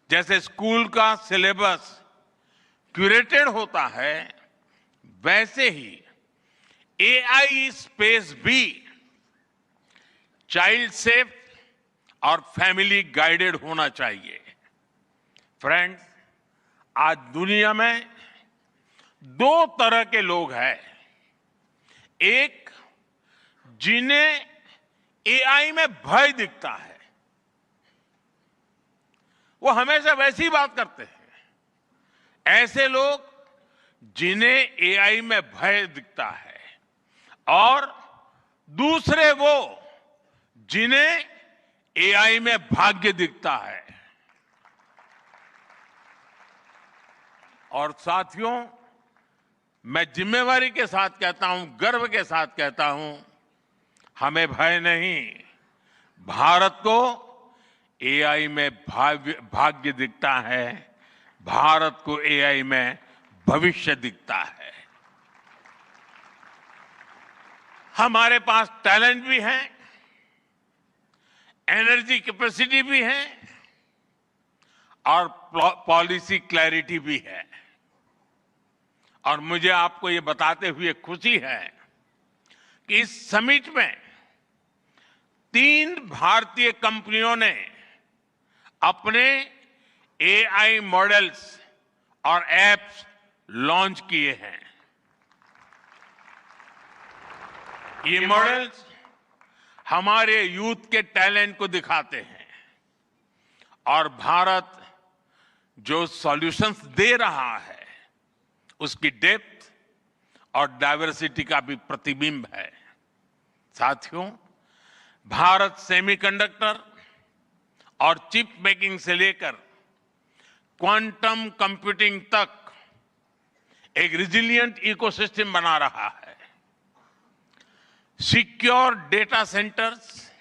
जैसे स्कूल का सिलेबस क्यूरेटेड होता है, वैसे ही एआई स्पेस भी चाइल्ड सेफ और फैमिली गाइडेड होना चाहिए। फ्रेंड्स, आज दुनिया में दो तरह के लोग हैं। एक, जिन्हें एआई में भय दिखता है, वो हमेशा वैसी बात करते हैं। ऐसे लोग जिन्हें एआई में भय दिखता है, और दूसरे वो जिन्हें एआई में भाग्य दिखता है। और साथियों, मैं जिम्मेवारी के साथ कहता हूं, गर्व के साथ कहता हूं हमें भय नहीं, भारत को एआई में भाग्य दिखता है, भारत को एआई में भविष्य दिखता है। हमारे पास टैलेंट भी है, एनर्जी कैपेसिटी भी है और पॉलिसी क्लैरिटी भी है। और मुझे आपको ये बताते हुए खुशी है कि इस समिट में 3 भारतीय कंपनियों ने अपने एआई मॉडल्स और एप्स लॉन्च किए हैं। ये मॉडल्स हमारे यूथ के टैलेंट को दिखाते हैं और भारत जो सॉल्यूशंस दे रहा है उसकी डेप्थ और डाइवर्सिटी का भी प्रतिबिंब है। साथियों, भारत सेमीकंडक्टर और चिप मेकिंग से लेकर क्वांटम कंप्यूटिंग तक एक रिजिलिएंट इकोसिस्टम बना रहा है। सिक्योर डेटा सेंटर्स,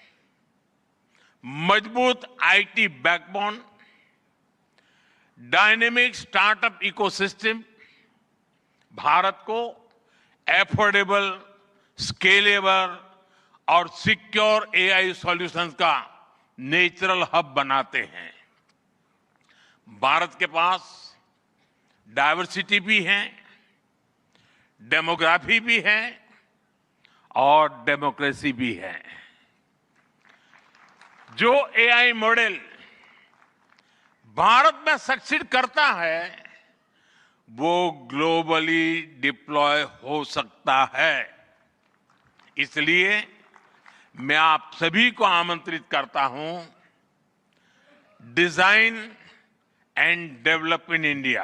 मजबूत IT backbone, dynamic startup ecosystem Bharat को एफोर्डेबल, स्केलेबल और सिक्योर एआई सॉल्यूशंस का नेचुरल हब बनाते हैं। भारत के पास डाइवर्सिटी भी है, डेमोग्राफी भी है और डेमोक्रेसी भी है। जो एआई मॉडल भारत में सक्सीड करता है वो ग्लोबली डिप्लॉय हो सकता है। इसलिए मैं आप सभी को आमंत्रित करता हूं, design and develop in India,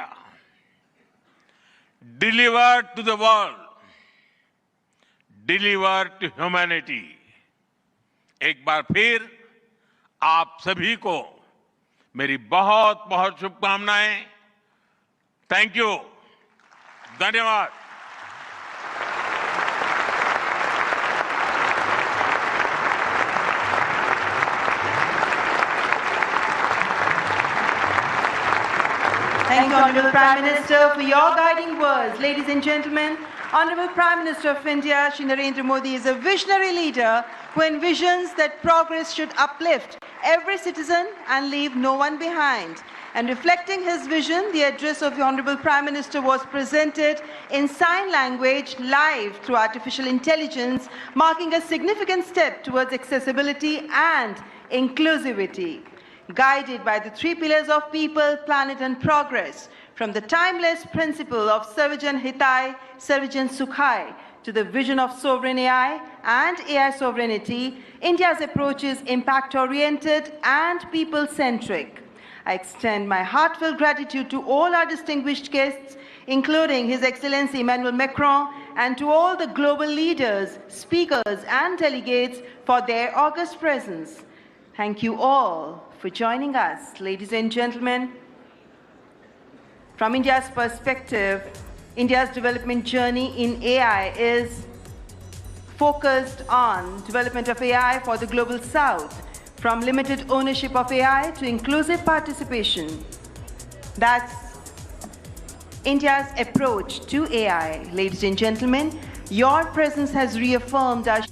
deliver to the world, deliver to humanity. एक बार फिर आप सभी को मेरी बहुत बहुत शुभकामनाएं। थैंक यू, धन्यवाद। Thank you, Honorable Prime Minister, for your guiding words. Ladies and gentlemen, Honorable Prime Minister of India, Shri Narendra Modi, is a visionary leader who envisions that progress should uplift every citizen and leave no one behind. And reflecting his vision, the address of the Honorable Prime Minister was presented in sign language live through artificial intelligence, marking a significant step towards accessibility and inclusivity. Guided by the 3 pillars of people, planet and progress, from the timeless principle of Sarvajan Hitai, Sarvajan Sukhai, to the vision of sovereign AI and AI sovereignty, India's approach is impact-oriented and people-centric. I extend my heartfelt gratitude to all our distinguished guests, including His Excellency Emmanuel Macron, and to all the global leaders, speakers, and delegates for their august presence. Thank you all for joining us. Ladies and gentlemen, from India's perspective, India's development journey in AI is focused on development of AI for the global south, from limited ownership of AI to inclusive participation. That's India's approach to AI. Ladies and gentlemen, your presence has reaffirmed our